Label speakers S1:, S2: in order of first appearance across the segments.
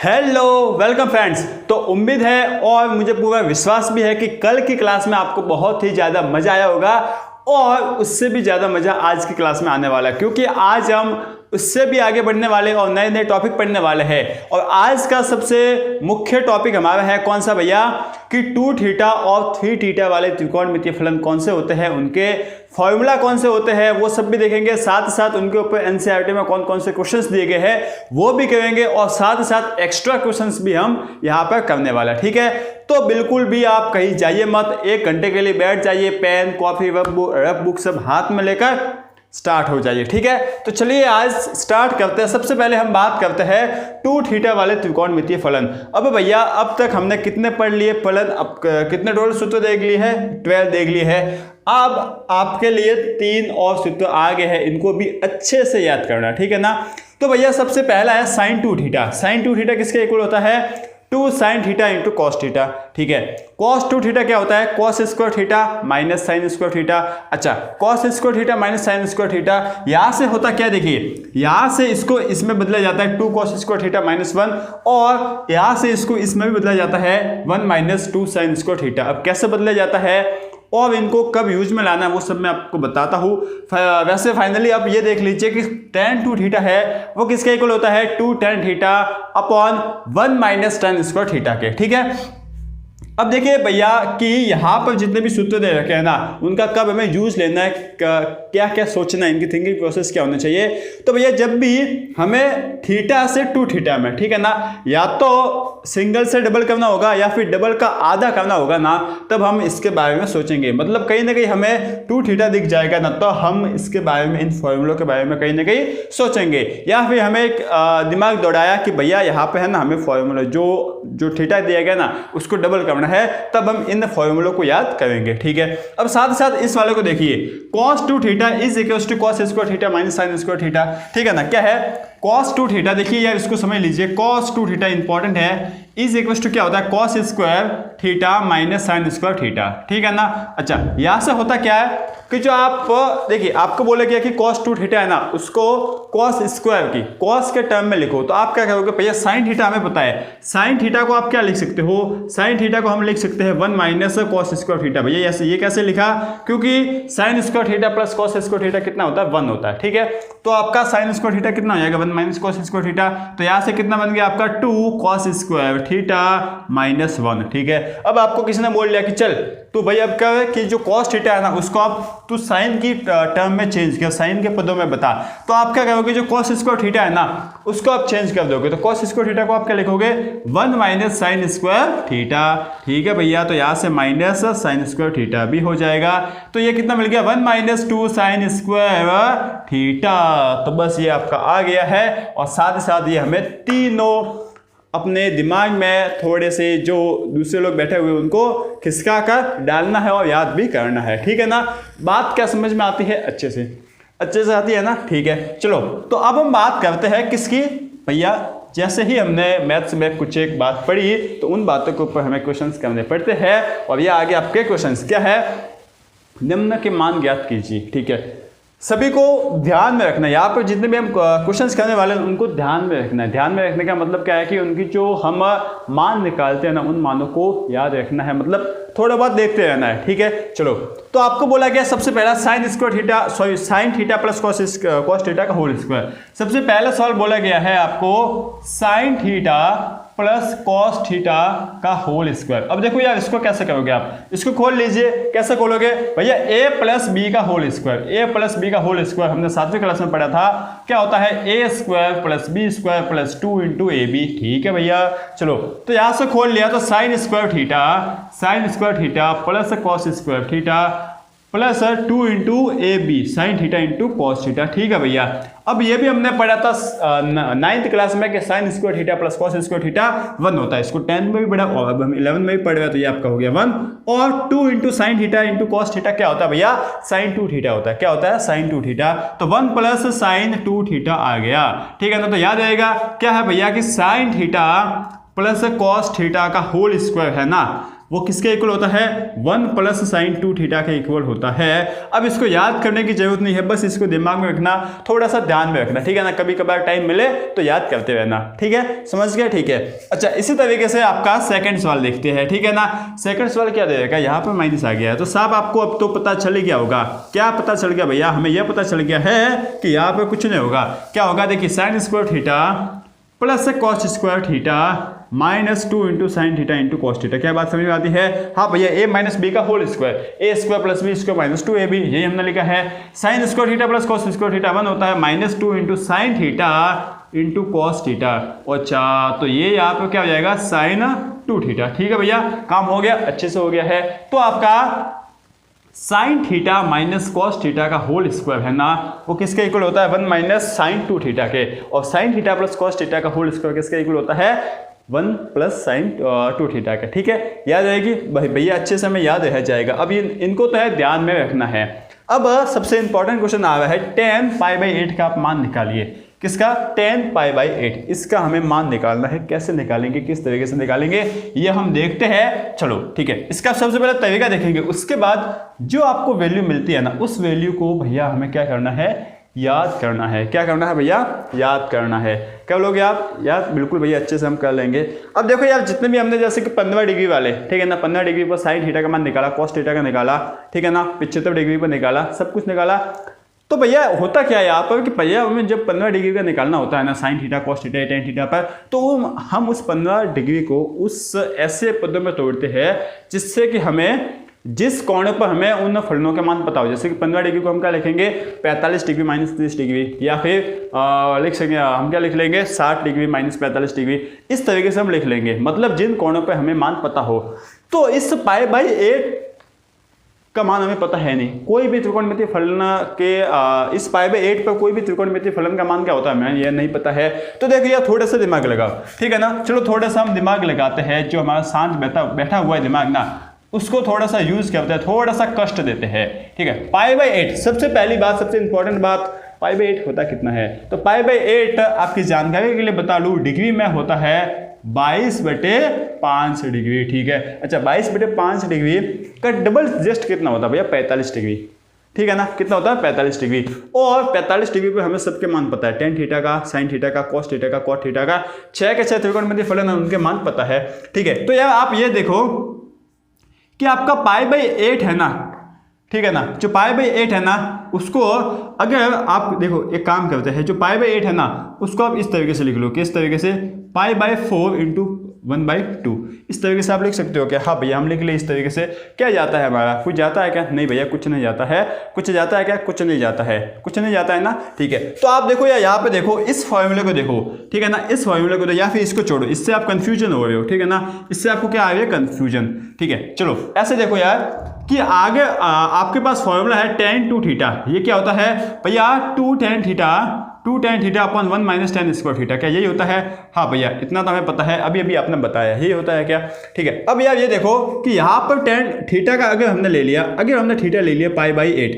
S1: Hello welcome friends. तो उम्मीद है और मुझे पूरा विश्वास भी है कि कल की क्लास में आपको बहुत ही ज़्यादा मज़ा आया होगा और उससे भी ज़्यादा मज़ा आज की क्लास में आने वाला है, क्योंकि आज हम उससे भी आगे बढ़ने वाले और नए नए टॉपिक पढ़ने वाले हैं। और आज का सबसे मुख्य टॉपिक हमारा है कौन सा भैया, कि 2 थीटा और 3 थीटा वाले त्रिकोणमितीय फलन कौन से होते हैं, उनके फॉर्मूला कौन से होते हैं, वो सब भी देखेंगे। साथ ही साथ उनके ऊपर एनसीईआरटी में कौन कौन से क्वेश्चंस दिए गए हैं वो भी करेंगे, और साथ ही साथ एक्स्ट्रा क्वेश्चंस भी हम यहाँ पर करने वाला है। ठीक है, तो बिल्कुल भी आप कहीं जाइए मत, 1 घंटे के लिए बैठ जाइए, पेन कॉफी रफ बुक सब हाथ में लेकर स्टार्ट हो जाइए। ठीक है, तो चलिए आज स्टार्ट करते हैं। सबसे पहले हम बात करते हैं 2 थीटा वाले त्रिकोणमितीय फलन। अब भैया अब तक हमने कितने पढ़ लिए फलन, अब कितने टोटल सूत्र देख लिए हैं, 12 देख लिए हैं। अब आपके लिए 3 और सूत्र आ गए हैं, इनको भी अच्छे से याद करना। ठीक है ना, तो भैया सबसे पहला है साइन 2 थीटा। साइन 2 थीटा किसके इक्वल होता है, 2 sine theta into cos theta. ठीक है, कॉस 2 थीटा क्या होता है, cos square theta minus sine square theta. अच्छा, cos square theta minus sine square theta, यहां से होता क्या, देखिए यहां से इसको इसमें बदला जाता है 2 कॉस स्क्वायर थीटा माइनस 1, और यहां से इसको इसमें भी बदला जाता है 1 माइनस 2 साइन स्क्वायर थीटा। अब कैसे बदला जाता है और इनको कब यूज में लाना है वो सब मैं आपको बताता हूँ। वैसे फाइनली आप ये देख लीजिए कि tan 2 थीटा है वो किसके इक्वल होता है, 2 tan theta upon 1 minus tan square theta के। ठीक है, अब देखिए भैया कि यहाँ पर जितने भी सूत्र दे रखे हैं ना, उनका कब हमें यूज लेना है, क्या क्या सोचना है, इनकी थिंकिंग प्रोसेस क्या होना चाहिए। तो भैया जब भी हमें थीटा से 2 थीटा में, ठीक है ना, या तो सिंगल से डबल करना होगा या फिर डबल का आधा करना होगा ना, तब हम इसके बारे में सोचेंगे। मतलब कहीं ना कहीं हमें 2 थीटा दिख जाएगा ना, तो हम इसके बारे में, इन फॉर्मूलों के बारे में कहीं ना कहीं सोचेंगे। या फिर हमें एक दिमाग दौड़ाया कि भैया यहाँ पे है ना, हमें फॉर्मूला जो थीटा दिया गया ना उसको डबल करना है, तब हम इन फॉर्मूलों को याद करेंगे। ठीक है, अब साथ ही साथ इस वाले को देखिए, cos 2 theta is equals to cos square theta minus sin square theta. ठीक है ना, क्या है cos 2 थीटा, देखिए यार इसको समझ लीजिए, cos 2 थीटा इंपॉर्टेंट है, इज इक्वल्स टू क्या होता है, cos square theta minus sin square theta. ठीक है ना, अच्छा यहां से होता क्या है कि जो आप देखिए आपको बोला गया कि cos 2 थीटा है ना, उसको cos स्क्वायर की cos के टर्म में लिखो, तो आप क्या करोगे भैया, sin थीटा हमें पता है, sin थीटा को आप क्या लिख सकते हो, sin थीटा को हम लिख सकते हैं 1 माइनस cos स्क्वायर थीटा। भैया ऐसे ये कैसे लिखा, क्योंकि sin square theta plus cos square theta कितना होता है, 1 होता है। ठीक है, तो आपका sin स्क्वायर थीटा कितना हो जाएगा, 1 माइनस cos स्क्वायर थीटा, तो यहां से कितना बन गया आपका 2 cos स्क्वायर थीटा माइनस 1। ठीक है, अब आपको किसी ने बोल लिया कि चल तो भाई अब क्या है कि जो cos थीटा है ना उसको आप तू साइन की टर्म में चेंज किया, साइन के पदों में बता, तो आप क्या करोगे, जो cos स्क्वायर थीटा है ना उसको आप चेंज कर दोगे, तो cos स्क्वायर थीटा को आप क्या लिखोगे, 1 माइनस साइन स्क्वायर थीटा। ठीक है भैया, तो यहां से माइनस साइन स्क्वायर थीटा भी हो जाएगा, तो ये कितना मिल गया, 1 माइनस 2 साइन स्क्वायर थीटा। तो बस ये आपका आ गया है, और साथ ही साथ ये हमें तीनों अपने दिमाग में थोड़े से जो दूसरे लोग बैठे हुए उनको खिसका कर डालना है और याद भी करना है। ठीक है ना, बात क्या समझ में आती है, अच्छे से आती है ना। ठीक है, चलो तो अब हम बात करते हैं किसकी भैया, जैसे ही हमने मैथ्स में कुछ एक बात पढ़ी तो उन बातों के ऊपर हमें क्वेश्चंस करने पड़ते हैं, और ये आगे आपके क्वेश्चंस क्या है, निम्न के मान ज्ञात कीजिए। ठीक है, सभी को ध्यान में रखना है, यहाँ पर जितने भी हम क्वेश्चंस करने वाले हैं उनको ध्यान में रखना है। ध्यान में रखने का मतलब क्या है कि उनकी जो हम मान निकालते हैं ना, उन मानों को याद रखना है, मतलब थोड़ा बहुत देखते रहना है। ठीक है, चलो तो आपको बोला गया सबसे पहला sign square theta, sorry sine theta plus cos theta का होल स्क्वायर। सबसे पहला सवाल बोला गया है आपको sine theta plus cos theta का होल स्क्वायर। अब देखो यार इसको कैसे करोगे, आप इसको खोल लीजिए, कैसे खोलोगे भैया, a प्लस बी का whole square, a plus B का होल स्क्वायर हमने 7वीं क्लास में पढ़ा था, क्या होता है a square plus B square plus 2 into A B. ठीक है भैया, चलो तो यहां से खोल लिया, तो sine square theta plus cos square theta plus 2 into A B sine theta into cos theta. ठीक है भैया, अब ये भी हमने पढ़ा था 9th क्लास में कि sign square theta plus cos square theta 1 होता है, इसको 10th में भी पढ़ा और अब हम 11th में भी पढ़ रहे हैं, तो ये आपका हो गया 1, और 2 into sine theta into cos theta क्या होता है भैया, साइन 2 थीटा होता है। क्या होता है, साइन 2 थीटा, तो 1 प्लस साइन 2 थीटा आ गया। ठीक है ना, तो याद रहेगा क्या है भैया कि sine theta plus cos theta का होल स्क्वायर है ना, वो किसके इक्वल होता है 1 प्लस साइन 2 थीटा के इक्वल होता है। अब इसको याद करने की जरूरत नहीं है, बस इसको दिमाग में रखना, थोड़ा सा ध्यान में रखना, ठीक है ना। कभी कभार टाइम मिले तो याद करते रहना, ठीक है, समझ गया, ठीक है। अच्छा, इसी तरीके से आपका सेकंड सवाल देखते हैं, ठीक है ना। सेकंड सवाल क्या देगा, यहाँ पर माइनस आ गया है, तो साहब आपको अब तो पता चल गया होगा। क्या पता चल गया भैया, हमें यह पता चल गया है कि यहाँ पर कुछ नहीं होगा। क्या होगा, देखिए sine square theta plus cos square theta minus 2 into sine theta into cos theta. क्या बात समझ में आती है? हाँ भैया, ए माइनस बी का whole square, A square plus B square minus 2 A B, यही हमने लिखा है। Sine square theta plus cos square theta 1 होता है minus 2 into sine theta into cos theta. अच्छा, तो ये यहाँ पर क्या हो जाएगा साइन 2 थीटा। ठीक है भैया, काम हो गया, अच्छे से हो गया है। तो आपका sine theta minus cos theta का होल स्क्वायर है ना, वो किसके इक्वल होता है 1 माइनस साइन 2 थीटा के। और sine theta plus cos theta का होल स्क्वायर किसके इक्वल होता है 1 प्लस साइन 2 थीटा का। ठीक है, याद रहेगी भैया, अच्छे से हमें याद रह जाएगा। अब इनको तो है ध्यान में रखना है। अब सबसे इंपॉर्टेंट क्वेश्चन आ रहा है 10 पाई बाई 8 का आप मान निकालिए। किसका? 10 पाई बाई 8, इसका हमें मान निकालना है। कैसे निकालेंगे, किस तरीके से निकालेंगे, ये हम देखते हैं। चलो ठीक है, इसका सबसे पहले तरीका देखेंगे, उसके बाद जो आपको वैल्यू मिलती है ना, उस वैल्यू को भैया हमें क्या करना है, याद करना है। क्या करना है भैया, याद करना है। क्या लोगे आप याद? बिल्कुल भैया, अच्छे से हम कर लेंगे। अब देखो यार, जितने भी हमने जैसे कि 15 डिग्री वाले, ठीक है ना, 15 डिग्री पर साइन थीटा का मान निकाला, कॉस थीटा का निकाला, ठीक है ना, 75 डिग्री पर निकाला, सब कुछ निकाला। तो भैया होता क्या है यहाँ पर कि भैया हमें जब 15 डिग्री का निकालना होता है ना, sine theta cos theta tan theta पर, तो हम उस 15 डिग्री को उस ऐसे पदों में तोड़ते हैं जिससे कि हमें जिस कोण पर हमें उन फलनों के मान पता हो। जैसे कि 15 डिग्री को हम क्या लिखेंगे 45 डिग्री माइनस 30 डिग्री, या फिर लिख सकेंगे हम क्या लिख लेंगे 60 डिग्री माइनस 45 डिग्री। इस तरीके से हम लिख लेंगे, मतलब जिन कोणों पर हमें मान पता हो। तो इस पाई बाई 8 का मान हमें पता है नहीं। कोई भी त्रिकोणमितीय फलन के इस पाई बाई 8 पर कोई भी त्रिकोणमितीय फलन का मान क्या होता है हमें ये नहीं पता है। तो देखो यार, थोड़ा सा दिमाग लगाओ, ठीक है ना। चलो थोड़ा सा हम दिमाग लगाते हैं, जो हमारा शांत बैठा हुआ है दिमाग ना, उसको थोड़ा सा यूज करते हैं, थोड़ा सा कष्ट देते हैं। ठीक है, पाई बाई 8, सबसे पहली बात, सबसे इंपॉर्टेंट बात, पाई बाई 8 होता कितना है? तो पाई बाई 8 आपकी जानकारी के लिए बता लूं, डिग्री में होता है 22/5 डिग्री। ठीक है, अच्छा 22/5 डिग्री का डबल जस्ट कितना होता है भैया 45 डिग्री। ठीक है ना, कितना होता है 45 डिग्री। और 45 डिग्री पे हमें सबके मान पता है, टेन थीटा का, साइन थीटा का, कॉस थीटा का, कॉट थीटा का, 6 के 6 त्रिकोणमितीय फलन है, उनके मान पता है। ठीक है, तो यार आप ये देखो कि आपका पाई बाई 8 है ना, ठीक है ना, जो पाई बाई 8 है ना, उसको अगर आप देखो एक काम करते हैं, जो पाई बाई 8 है ना, उसको आप इस तरीके से लिख लो, किस तरीके से, पाई बाई 4 इंटू 1/2, इस तरीके से आप लिख सकते हो क्या? हाँ भैया, हम लिख ले इस तरीके से। क्या जाता है हमारा, कुछ जाता है क्या? नहीं भैया, कुछ नहीं जाता है। कुछ जाता है क्या? कुछ नहीं जाता है, कुछ नहीं जाता है ना। ठीक है, तो आप देखो यार, यहाँ पे देखो, इस फॉर्मूले को देखो, ठीक है ना, इस फॉर्मूले को, या फिर इसको छोड़ो, इससे आप कंफ्यूजन हो रहे हो, ठीक है ना, इससे आपको क्या आ रही है, कंफ्यूजन। ठीक है, चलो ऐसे देखो यार कि आगे आपके पास फॉर्मूला है tan 2 थीटा। ये क्या होता है भैया 2 tan थीटा अपन 1 माइनस tan स्क्वायर थीटा। क्या यही होता है? हाँ भैया, इतना तो हमें पता है, अभी अभी आपने बताया, यही होता है क्या? ठीक है, अब यार ये देखो कि यहाँ पर tan थीटा का अगर हमने ले लिया, थीटा ले लिया पाई बाई 8,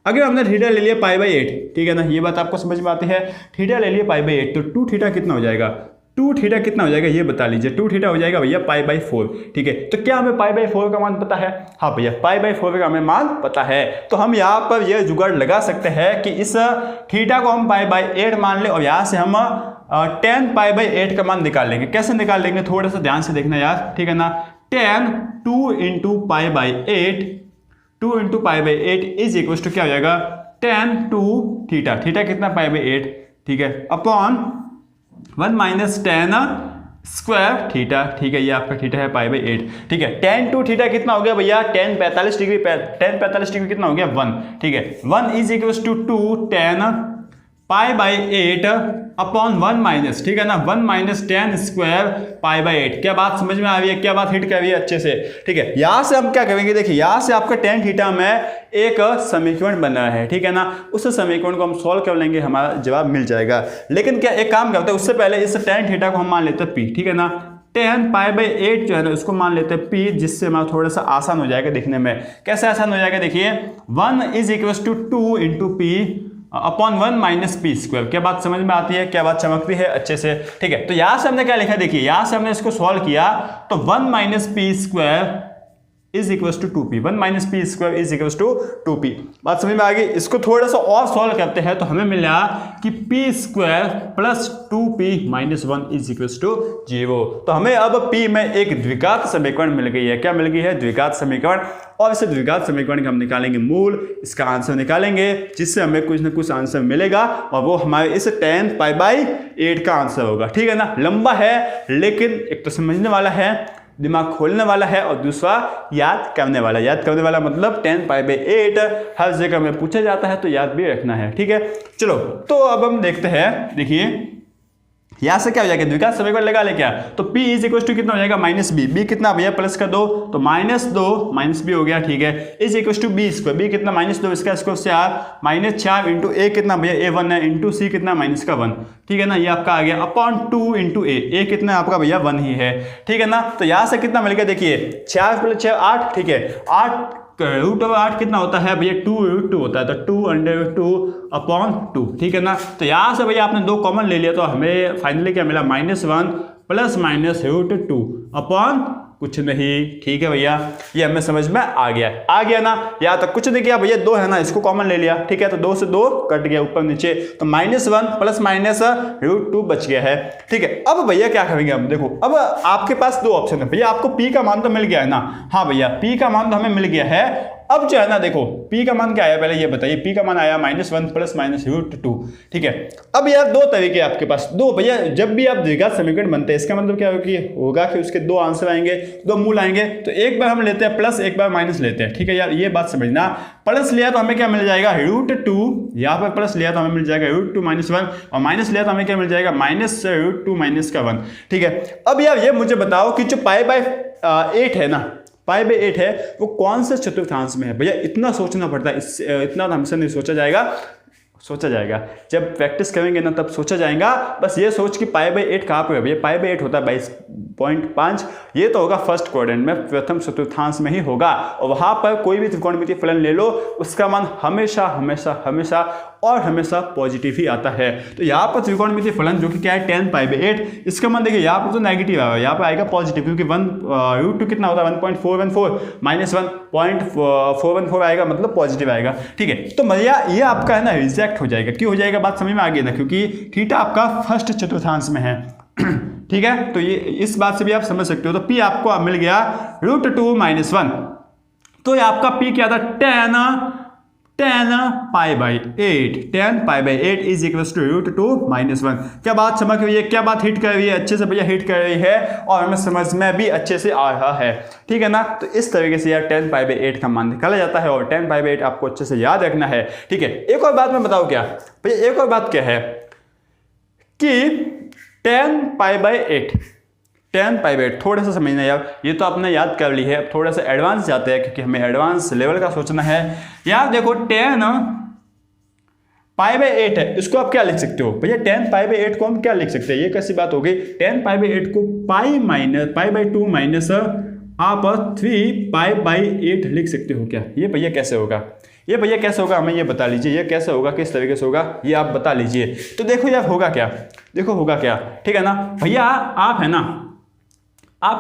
S1: अगर हमने थीटा ले लिया पाई बाई 8, ठीक है ना, ये बात आपको समझ में आती है। थीटा ले लिया पाई बाई 8, तो 2 थीटा कितना हो जाएगा? 2 थीटा कितना हो जाएगा ये बता लीजिए। 2 थीटा हो जाएगा भैया पाई बाई 4। ठीक है, तो क्या हमें पाई बाई 4 का मान पता है? हाँ भैया, पाई बाई 4 का हमें मान पता है। तो हम यहाँ पर यह जुगाड़ लगा सकते हैं कि इस थीटा को हम पाई बाई 8 मान ले, और यहाँ से हम 10 पाई बाई 8 का मान निकाल लेंगे। कैसे निकाल लेंगे, थोड़ा सा ध्यान से देखना यार, ठीक है ना। 10 2 into pi by 8, 2 into pi by 8 is equal to क्या हो जाएगा, tan 2 थीटा। थीटा कितना? पाई बाई 8, ठीक है, upon 1 minus tan square theta. ठीक है, ये आपका थीटा है पाई बाई 8। ठीक है, tan 2 थीटा कितना हो गया भैया, tan 45 डिग्री, tan 45 डिग्री कितना हो गया 1। ठीक है, 1 is equal to 2 tan pi by 8 upon 1 minus, ठीक है ना, 1 minus tan square pi by 8। क्या बात समझ में आ रही है? क्या बात हिट कर रही है अच्छे से? ठीक है, यहां से हम क्या करेंगे, देखिए यहां से आपका tan थीटा में एक समीकरण बना है, ठीक है ना, उस समीकरण को हम सॉल्व कर लेंगे, हमारा जवाब मिल जाएगा। लेकिन क्या एक काम करते हैं, उससे पहले इस tan थीटा को हम मान लेते हैं p, ठीक है ना। tan पाई बाई 8 जो है ना, उसको मान लेते हैं p, जिससे हमारा थोड़ा सा आसान हो जाएगा देखने में। कैसे आसान हो जाएगा, देखिए 1 is equal to 2 into P upon 1 minus P square. क्या बात समझ में आती है? क्या बात चमकती है अच्छे से? ठीक है, तो यहां से हमने क्या लिखा, देखिए यहां से हमने इसको सॉल्व किया, तो 1 minus P square is equal to 2p, 1 minus P square is equal to 2p। बात समझ में आ गई। इसको थोड़ा सा और सॉल्व करते हैं तो हमें मिला कि p square plus 2p minus 1 is equal to 0। तो हमें अब p में एक द्विघात समीकरण मिल गई है। क्या मिल गई है? द्विघात समीकरण। और इस द्विघात समीकरण का हम निकालेंगे मूल, इसका आंसर निकालेंगे, जिससे हमें कुछ ना कुछ आंसर मिलेगा और वो हमारे इस 10π/8 का आंसर होगा। ठीक है ना, लंबा है लेकिन एक तो समझने वाला है, दिमाग खोलने वाला है, और दूसरा याद करने वाला। याद करने वाला मतलब 10π/8 हर जगह में पूछा जाता है तो याद भी रखना है। ठीक है, चलो तो अब हम देखते हैं। देखिए यहां से क्या हो जाएगा, द्विघात समीकरण लगा ले क्या, तो p इज इक्वल टू कितना हो जाएगा माइनस बी, बी कितना भैया प्लस का 2 तो -2 माइनस बी हो गया। ठीक है, is equal to B square, B कितना -2 इसका स्क्वायर 4 -4 इंटू ए कितना भैया a1 है इंटू सी कितना -1। ठीक है ना, ये आपका आ गया अपॉन 2 इंटू ए कितना आपका भैया 1 ही है। ठीक है ना, तो यहां से कितना मिल गया, देखिए 4 + 6 8। ठीक है, 8 √8 कितना होता है भैया 2√2 होता है, तो 2/2/2। ठीक है ना, तो यहां से भैया आपने 2 कॉमन ले लिया तो हमें फाइनली क्या मिला -1 प्लस माइनस √2 अपॉन कुछ नहीं। ठीक है भैया, ये हमें समझ में आ गया ना। यहाँ तक कुछ नहीं किया भैया, 2 है ना, इसको कॉमन ले लिया। ठीक है, तो 2 से 2 कट गया ऊपर नीचे, तो -1 प्लस माइनस √2 बच गया है। ठीक है, अब भैया क्या करेंगे हम, देखो अब आपके पास 2 ऑप्शन है भैया। आपको p का मान तो मिल गया है ना, हाँ भैया p का मान तो हमें मिल गया है। अब जो है ना, देखो p का मान क्या आया पहले ये बताइए। p का मान आया -1 प्लस माइनस √2। ठीक है, अब यार 2 तरीके आपके पास, 2 भैया। जब भी आप द्विघात समीकरण बनते हैं इसका मतलब क्या होगा कि उसके 2 आंसर आएंगे, 2 मूल आएंगे, तो एक बार हम लेते हैं प्लस, एक बार माइनस लेते हैं। ठीक है यार, ये बात समझना। प्लस लिया तो हमें क्या मिल जाएगा √2, यहाँ पर प्लस लिया तो हमें मिल जाएगा √2 - 1, और माइनस लिया तो हमें क्या मिल जाएगा -√2 - 1। ठीक है, अब यार ये मुझे बताओ कि जो π/8 है ना, π/8 है वो कौन से चतुर्थांश में है भैया। इतना सोचना पड़ता है, इतना हमसे नहीं सोचा जाएगा। जब प्रैक्टिस करेंगे ना तब सोचा जाएगा। बस ये सोच कि π/8 कहाँ पे है भैया, π/8 होता है 22.5। ये तो होगा फर्स्ट क्वाड्रेंट में, प्रथम चतुर्थांश में ही होगा। और वहां पर कोई भी त्रिकोणमितीय फलन ले लो, उसका मान हमेशा हमेशा हमेशा और हमेशा पॉजिटिव ही आता है। तो यहाँ पर त्रिकोणमितीय फलन जो कि क्या है 10π/8, इसका मान देखिए यहाँ पर तो नेगेटिव आएगा, यहाँ पर आएगा पॉजिटिव, क्योंकि 1√2 कितना होता है 1.414 -1.414 आएगा, मतलब पॉजिटिव आएगा। ठीक है, तो भैया ये आपका है ना रिजेक्ट हो जाएगा। क्यों हो जाएगा, बात समझ में आ गई ना, क्योंकि थीटा आपका फर्स्ट चतुर्थांश में है। ठीक है, तो ये इस बात से भी आप समझ सकते हो। तो p आपको मिल गया √2 - 1, तो ये आपका p क्या था 10π/8, 10π/8 इज इक्वल टू √2 - 1। क्या बात समझ रही है, क्या बात हिट कर रही है, अच्छे से भैया हिट कर रही है, और हमें समझ में भी अच्छे से आ रहा है। ठीक है ना, तो इस तरीके से यार 10π/8 का मान निकाला जाता है, और 10π/8 आपको अच्छे से याद रखना है। ठीक है, एक और बात मैं बताऊं क्या भैया, एक और बात क्या है कि 10π/8 थोड़ा सा समझना यार, ये तो आपने याद कर ली है। अब थोड़ा सा एडवांस जाते हैं, क्योंकि हमें एडवांस लेवल का सोचना है। यार देखो 10π/8 है, इसको आप क्या लिख सकते हो भैया, 10π/8 को हम क्या लिख सकते हैं, ये कैसी बात हो गई, 10π/8 को π/2 माइनस आप 3π/8 लिख सकते हो क्या। ये भैया कैसे होगा, ये भैया कैसे होगा, हमें ये बता लीजिए, ये कैसे होगा, किस तरीके से होगा, ये आप बता लीजिए। तो देखो यार होगा क्या, देखो होगा क्या। ठीक है ना भैया, आप है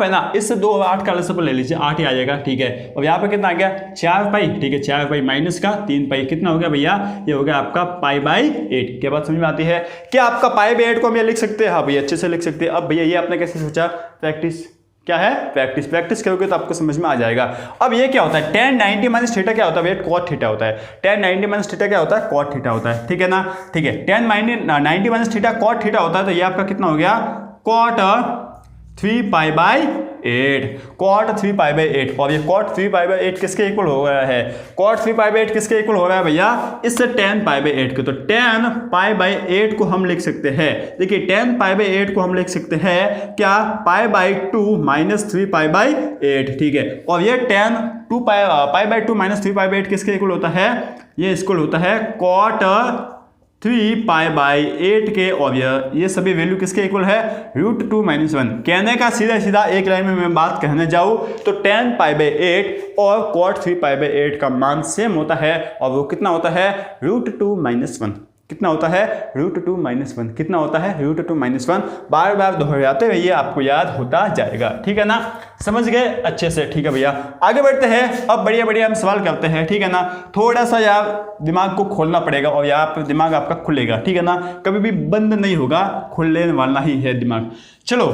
S1: ना इससे 2 और 8 का लसअप ले लीजिए, 8 ही आ जाएगा। ठीक है, अब यहाँ पे कितना आ गया 4π। ठीक है, 4π माइनस का 3π कितना हो गया भैया, ये हो गया आपका π/8। क्या बात समझ में आती है, क्या आपका π/8 को हम ये लिख सकते हैं, हाँ भैया अच्छे से लिख सकते हैं। अब भैया ये आपने कैसे सोचा, प्रैक्टिस क्या है, प्रैक्टिस करोगे तो आपको समझ में आ जाएगा। अब ये क्या होता है, tan 90 - थीटा क्या होता है भैया, cot थीटा होता है। tan 90 - थीटा क्या होता है, cot थीटा होता है। ठीक है ना, ठीक है, tan 90 - थीटा cot थीटा होता है, तो ये आपका कितना हो गया cot 3π/8, cot 3π/8। और ये cot 3π/8 किसके इक्वल हो रहा है, cot 3π/8 किसके इक्वल हो रहा है भैया, इससे 10π/8 के। तो 10π/8 को हम लिख सकते हैं, देखिए 10π/8 को हम लिख सकते हैं क्या, π/2 - 3π/8। ठीक है, और ये π/2 - 3π/8 किसके इक्वल होता है, ये इक्वल होता है cot 3π/8 के। और ये सभी वैल्यू किसके इक्वल है, √2 - 1। कहने का सीधा एक लाइन में मैं बात कहने जाऊं तो 10π/8 और cot 3π/8 का मान सेम होता है, और वो कितना होता है √2 - 1। कितना होता है √2 - 1, कितना होता है √2 - 1। बार बार दोहराते हुए ये आपको याद होता जाएगा, ठीक है ना, समझ गए अच्छे से, ठीक है भैया। आगे बढ़ते हैं, अब बढ़िया बढ़िया हम सवाल करते हैं, ठीक है ना। थोड़ा सा यार दिमाग को खोलना पड़ेगा और यहाँ पर दिमाग आपका खुलेगा, ठीक है ना, कभी भी बंद नहीं होगा, खुलने वाला ही है दिमाग। चलो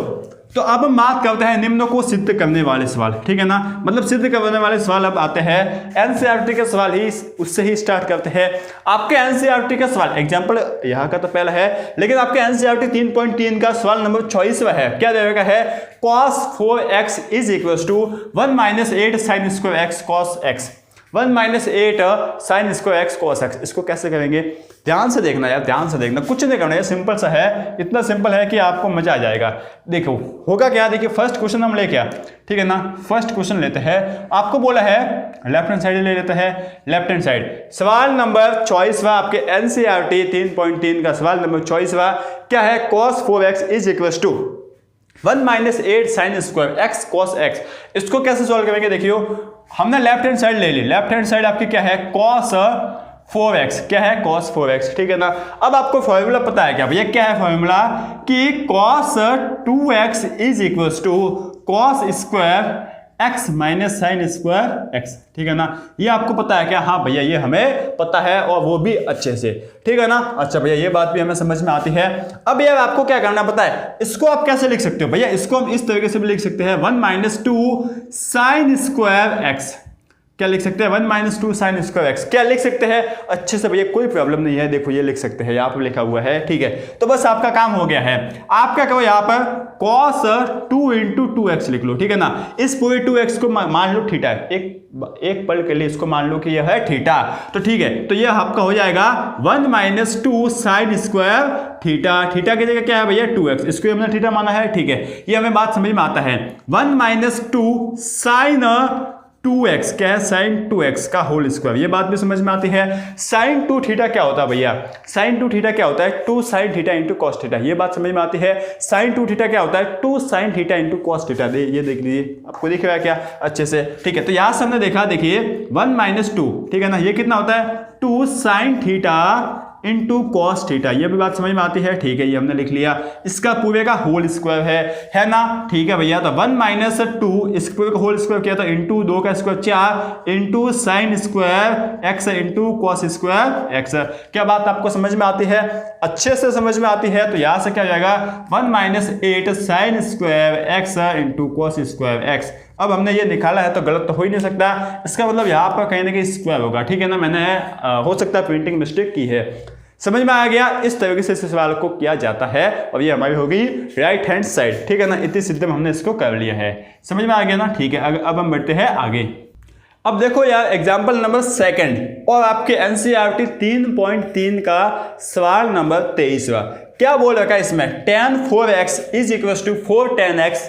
S1: तो अब हम बात करते हैं निम्न को सिद्ध करने वाले सवाल, ठीक है ना, मतलब सिद्ध करने वाले सवाल अब आते हैं एनसीईआरटी के सवाल ही, उससे ही स्टार्ट करते हैं। आपके एनसीईआरटी का सवाल एग्जांपल यहाँ का तो पहला है, लेकिन आपके एनसीईआरटी 3.3 का सवाल नंबर 24वां है। क्या देगा है cos 4x = 1 - 8 sin square x cos x, 1 - 8 sin square x cos x। इसको कैसे करेंगे, ध्यान से देखना यार, ध्यान से देखना, कुछ नहीं करना है, सिंपल सा है, इतना सिंपल है कि आपको मजा आ जाएगा। देखो होगा क्या, देखिए फर्स्ट क्वेश्चन हम लेके आए, ठीक है ना, फर्स्ट क्वेश्चन लेते हैं। आपको बोला है लेफ्ट हैंड साइड ले लेते हैं, लेफ्ट हैंड साइड सवाल नंबर 24वां आपके एनसीईआरटी 3.3 का सवाल नंबर 24वां क्या है, cos 4x = 1 - 8 sin square x cos x। इसको कैसे सॉल्व करेंगे, देखियो हमने लेफ्ट हैंड साइड ले ली, लेफ्ट हैंड साइड आपकी क्या है cos 4x, क्या है cos 4x, ठीक है ना। अब आपको फॉर्मूला पता है क्या भैया, क्या है फॉर्मूला कि cos 2x = cos square x - sin square x, ठीक है ना, ये आपको पता है क्या, हाँ भैया ये हमें पता है और वो भी अच्छे से, ठीक है ना। अच्छा भैया ये बात भी हमें समझ में आती है। अब यार आपको क्या करना पता है, इसको आप कैसे लिख सकते हो भैया, इसको हम इस तरीके से भी लिख सकते हैं 1 - 2 sin square x, क्या लिख सकते हैं 1 - 2 sin square x, क्या लिख सकते हैं अच्छे से भैया, कोई प्रॉब्लम नहीं है, देखो ये लिख सकते हैं, यहाँ पर लिखा हुआ है, ठीक है। तो बस आपका काम हो गया है, आप क्या करो यहाँ पर cos 2 × 2x लिख लो, ठीक है ना। इस पूरे 2x को मान लो थीटा, एक पल के लिए इसको मान लो कि यह है थीटा, तो ठीक है, तो यह आपका हो जाएगा 1 - 2 sin square थीटा, थीटा की जगह क्या है भैया 2x, इसको हमने थीटा माना है, ठीक है, ये हमें बात समझ में आता है। 1 - 2 sin 2x, क्या है sin 2x का होल स्क्वायर, ये बात भी समझ में आती है। sin 2 थीटा क्या होता है भैया, sin 2 थीटा क्या होता है 2 sin थीटा × cos थीटा, ये बात समझ में आती है। sin 2 थीटा क्या होता है 2 sin थीटा × cos थीटा, ये देख लीजिए, आपको दिख रहा है क्या अच्छे से, ठीक है। तो यहां से हमने देखा, देखिए 1 - 2, ठीक है ना, ये कितना होता है 2 sin थीटा × cos थीटा, ये भी बात समझ में आती है, ठीक है, ये हमने लिख लिया, इसका पूरे का होल स्क्वायर है ना, ठीक है भैया। तो 1 - 2 इस पूरे का होल स्क्वायर किया तो × 2 का square 4 × sin square x × cos square x। क्या बात आपको समझ में आती है, अच्छे से समझ में आती है। तो यहां से क्या हो जाएगा 1 - 8 sin square x × cos square x। अब हमने ये निकाला है तो गलत तो हो ही नहीं सकता, इसका मतलब यहाँ पर कहीं ना कहीं स्क्वायर होगा, ठीक है ना, मैंने हो सकता है प्रिंटिंग मिस्टेक की है, समझ में आ गया। इस तरीके से इस सवाल को किया जाता है और ये हमारी होगी राइट हैंड साइड, ठीक है ना, इतनी सिद्धि में हमने इसको कर लिया है, समझ में आ गया ना, ठीक है। अब हम बढ़ते हैं आगे। अब देखो यार एग्जाम्पल नंबर 2 और आपके एनसीईआरटी 3.3 का सवाल नंबर 23वां क्या बोल रखा है इसमें, tan 4x = 4 tan x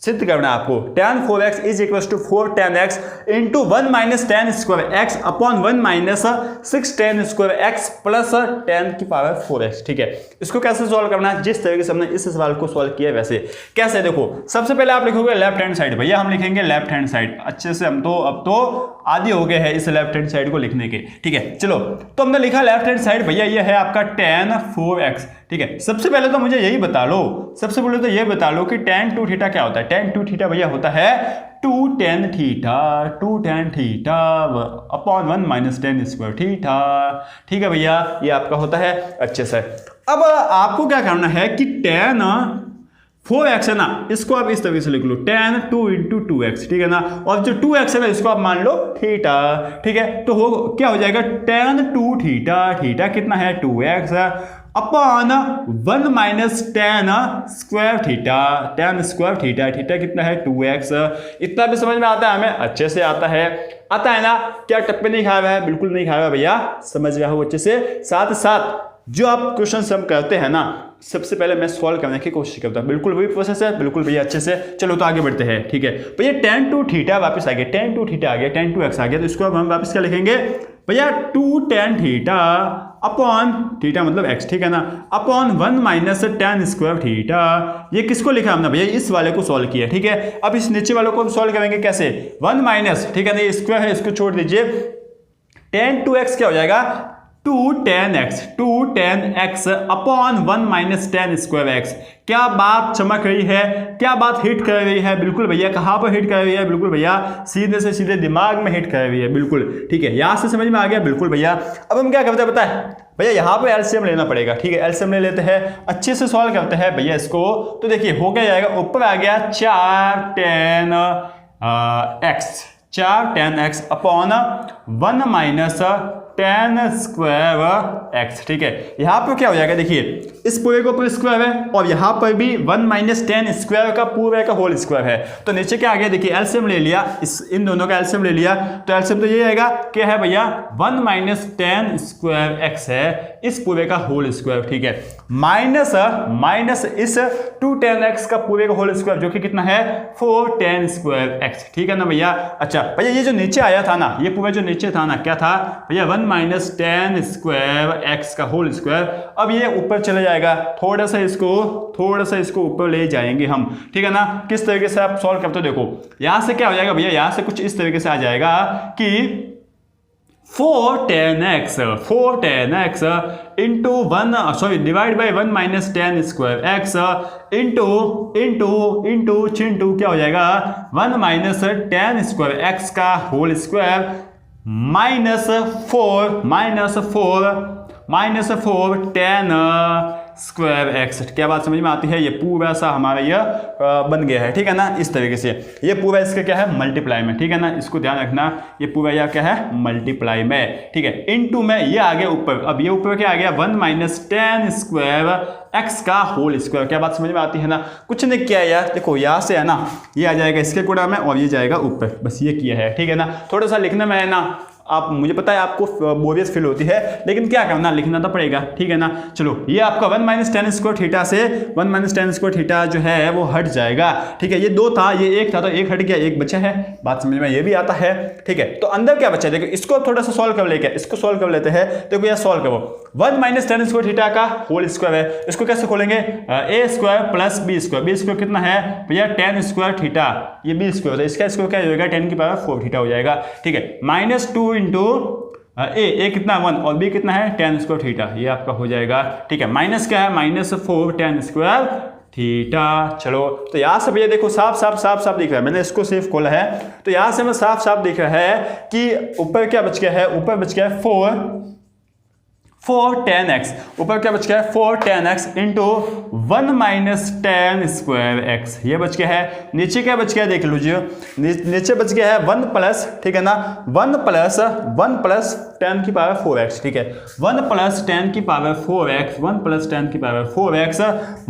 S1: सिद्ध करना है आपको। tan 4x = 4 tan x × 1 - tan square x upon 1 - 6 tan square x plus tan की पावर 4x, ठीक है। इसको कैसे सॉल्व करना है, जिस तरीके से हमने इस सवाल को सॉल्व किया वैसे। कैसे, देखो सबसे पहले आप लिखोगे लेफ्ट हैंड साइड, भैया हम लिखेंगे लेफ्ट हैंड साइड, अच्छे से हम तो अब तो आदि हो गए हैं इस लेफ्ट हैंड साइड को लिखने के, ठीक है। चलो तो हमने लिखा लेफ्ट हैंड साइड, भैया ये है आपका tan 4x, ठीक है। सबसे पहले तो मुझे यही बता लो, सबसे पहले तो ये बता लो कि tan 2 थीटा क्या होता है। tan 2 थीटा भैया होता है 2 tan theta upon 1 - tan square theta, ठीक है भैया, ये आपका होता है अच्छे से। अब आपको क्या करना है कि tan 4x है ना, इसको आप इस तरीके से लिख लो tan 2 × 2x, ठीक है ना, और जो 2x है ना इसको आप मान लो थीटा, ठीक है। तो क्या हो जाएगा tan 2 थीटा कितना है 2x upon 1 - tan square theta कितना है 2x। इतना भी समझ में आता है हमें, अच्छे से आता है ना, क्या टप्पे नहीं खाया हुआ है, बिल्कुल नहीं खाया हुआ भैया, समझ गया हो अच्छे से। साथ साथ जो आप क्वेश्चन हम करते हैं ना, सबसे पहले मैं सॉल्व करने की कोशिश करता हूं, बिल्कुल वही प्रोसेस है, बिल्कुल भैया अच्छे से। चलो तो आगे बढ़ते हैं, ठीक है भैया। tan 2 थीटा वापस आ गया, tan 2 थीटा आ गया, tan 2x आ गया, तो इसको अब हम वापस क्या लिखेंगे भैया 2 tan थीटा अपॉन थीटा मतलब x, ठीक है ना, अपॉन 1 - tan स्क्वायर थीटा। ये किसको लिखा हमने भैया, इस वाले को सॉल्व किया, ठीक है। अब इस नीचे वाले को हम सॉल्व करेंगे कैसे, 1 - ठीक है ना, ये स्क्वायर है इसको छोड़ दीजिए, tan 2x क्या हो जाएगा 2tan x upon 1 minus tan square X. क्या बात चमक रही है, क्या बात हिट कर रही है? बिल्कुल भैया, कहाँ पर हिट कर रही है? बिल्कुल भैया, सीधे से सीधे दिमाग में हिट कर रही है। बिल्कुल ठीक है, यहां से समझ में आ गया। बिल्कुल भैया, अब हम क्या करते हैं पता है भैया, यहाँ पे एलसीएम लेना पड़ेगा। ठीक है, एलसीएम ले लेते हैं, अच्छे से सॉल्व करते हैं भैया इसको। तो देखिए हो क्या जाएगा, ऊपर आ गया 4tan x upon 1 minus tan square x. ठीक है, यहां पर क्या हो जाएगा, देखिए इस पूरे को पूरे स्क्वायर है और यहां पर भी 1 माइनस टेन स्क्वायर का पूरे का होल स्क्वायर है। तो नीचे क्या आ गया, देखिए एलसीएम ले लिया, इन दोनों का एलसीएम ले लिया, तो एलसीएम तो ये आएगा, क्या है भैया, 1 माइनस टेन स्क्वायर एक्स है इस पूरे का होल स्क्वायर। ठीक है, माइनस इस 2tan x का पूरे का होल स्क्वायर, जो कि कितना है 4tan स्क्वायर एक्स। ठीक है ना भैया। अच्छा भैया, ये जो नीचे आया था ना, ये पूरा जो नीचे था ना, क्या था भैया, 1 माइनस टेन स्क्वायर एक्स का होल स्क्वायर। अब ये ऊपर चले जाएगा, थोड़ा सा इसको ऊपर ले जाएंगे हम। ठीक है ना, किस तरीके से आप सॉल्व करते हो देखो, यहां से क्या हो जाएगा भैया, यहां से कुछ इस तरीके से आ जाएगा कि 4tan x into divide by 1 minus tan square X into चिंटू क्या हो जाएगा, 1 माइनस टेन स्क्वायर एक्स का whole square minus four tan square X. क्या बात समझ में आती है? ये पूरा सा हमारा यह बन गया है। ठीक है ना, इस तरीके से ये पूरा इसका क्या है, मल्टीप्लाई में। ठीक है ना, इसको ध्यान रखना, ये पूरा यह क्या है, मल्टीप्लाई में। ठीक है, इनटू में ये आ गया ऊपर, अब ये ऊपर क्या आ गया, 1 माइनस टेन स्क्वायर एक्स का होल स्क्वायर। क्या बात समझ में आती है ना? कुछ नहीं किया यार, देखो यहाँ से है ना, ये आ जाएगा इसके गुणा में और ये जाएगा ऊपर, बस ये किया है। ठीक है ना, थोड़ा सा लिखने में है ना, आप मुझे पता है आपको बोरियस फील होती है, लेकिन क्या करना, लिखना तो पड़ेगा। ठीक है ना, चलो ये आपका 1 माइनस टेन स्क्वायर थीटा से 1 माइनस टेन स्क्वायर थीटा जो है वो हट जाएगा। ठीक है, ये 2 था, ये 1 था, तो 1 हट गया, 1 बचा है। बात समझ में ये भी आता है। ठीक है, तो अंदर क्या बचा, देखो इसको थोड़ा सा सॉल्व कर लेके, इसको सॉल्व कर लेते हैं। देखो यह सॉल्व करो, 1 माइनस टेन स्क्वायर थीटा का होल स्क्वायर है, इसको कैसे खोलेंगे, ए स्क्वायर प्लस बी स्क्वायर कितना है भैया, टेन स्क्वायर थीटा, ये बी स्क्वायर होता है, इसका स्क्वायर क्या हो जाएगा, 10 की पावर 4 थीटा हो जाएगा। ठीक है, -2 इंटू ए कितना 1 और बी कितना है, टेन स्क्वायर थीटा, ये आपका हो जाएगा। ठीक है, माइनस क्या है, -4 टेन स्क्वायर थीटा। चलो, तो यहाँ से भैया देखो साफ दिख रहा है, मैंने इसको सिर्फ खोला है, तो यहाँ से मैं साफ दिख रहा है कि ऊपर क्या बच गया है, ऊपर बच गया है 4tan x, ऊपर क्या बच गया है 4tan x into 1 minus tan square x, ये बच गया है। नीचे क्या बच गया देख लीजिए, नीचे बच गया है 1 प्लस, ठीक है ना, 1 प्लस 10 की पावर 4x। ठीक है, 1 प्लस 10 की पावर 4x, 1 प्लस 10 की power 4x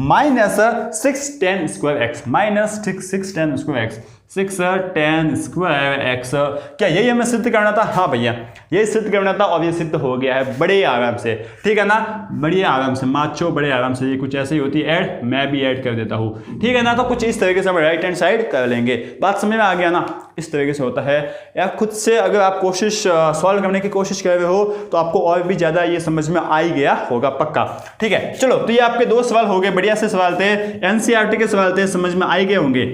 S1: minus 6tan square x, minus 6tan square x, 6tan square X. क्या यही हमें सिद्ध करना था? हाँ भैया, यही सिद्ध करना था और ये सिद्ध हो गया है बड़े आराम से। ठीक है ना, बड़े आराम से, माचो बड़े आराम से। ये कुछ ऐसे ही होती है ऐड, मैं भी ऐड कर देता हूँ। ठीक है ना, तो कुछ इस तरीके से हम राइट हैंड साइड कर लेंगे। बात समझ में आ गया ना? इस तरीके से होता है। या खुद से अगर आप कोशिश सॉल्व करने की कोशिश कर रहे हो तो आपको और भी ज़्यादा ये समझ में आ ही गया होगा पक्का। ठीक है, चलो, तो ये आपके 2 सवाल हो गए, बढ़िया से सवाल थे, एनसीईआरटी के सवाल थे, समझ में आ ही गए होंगे।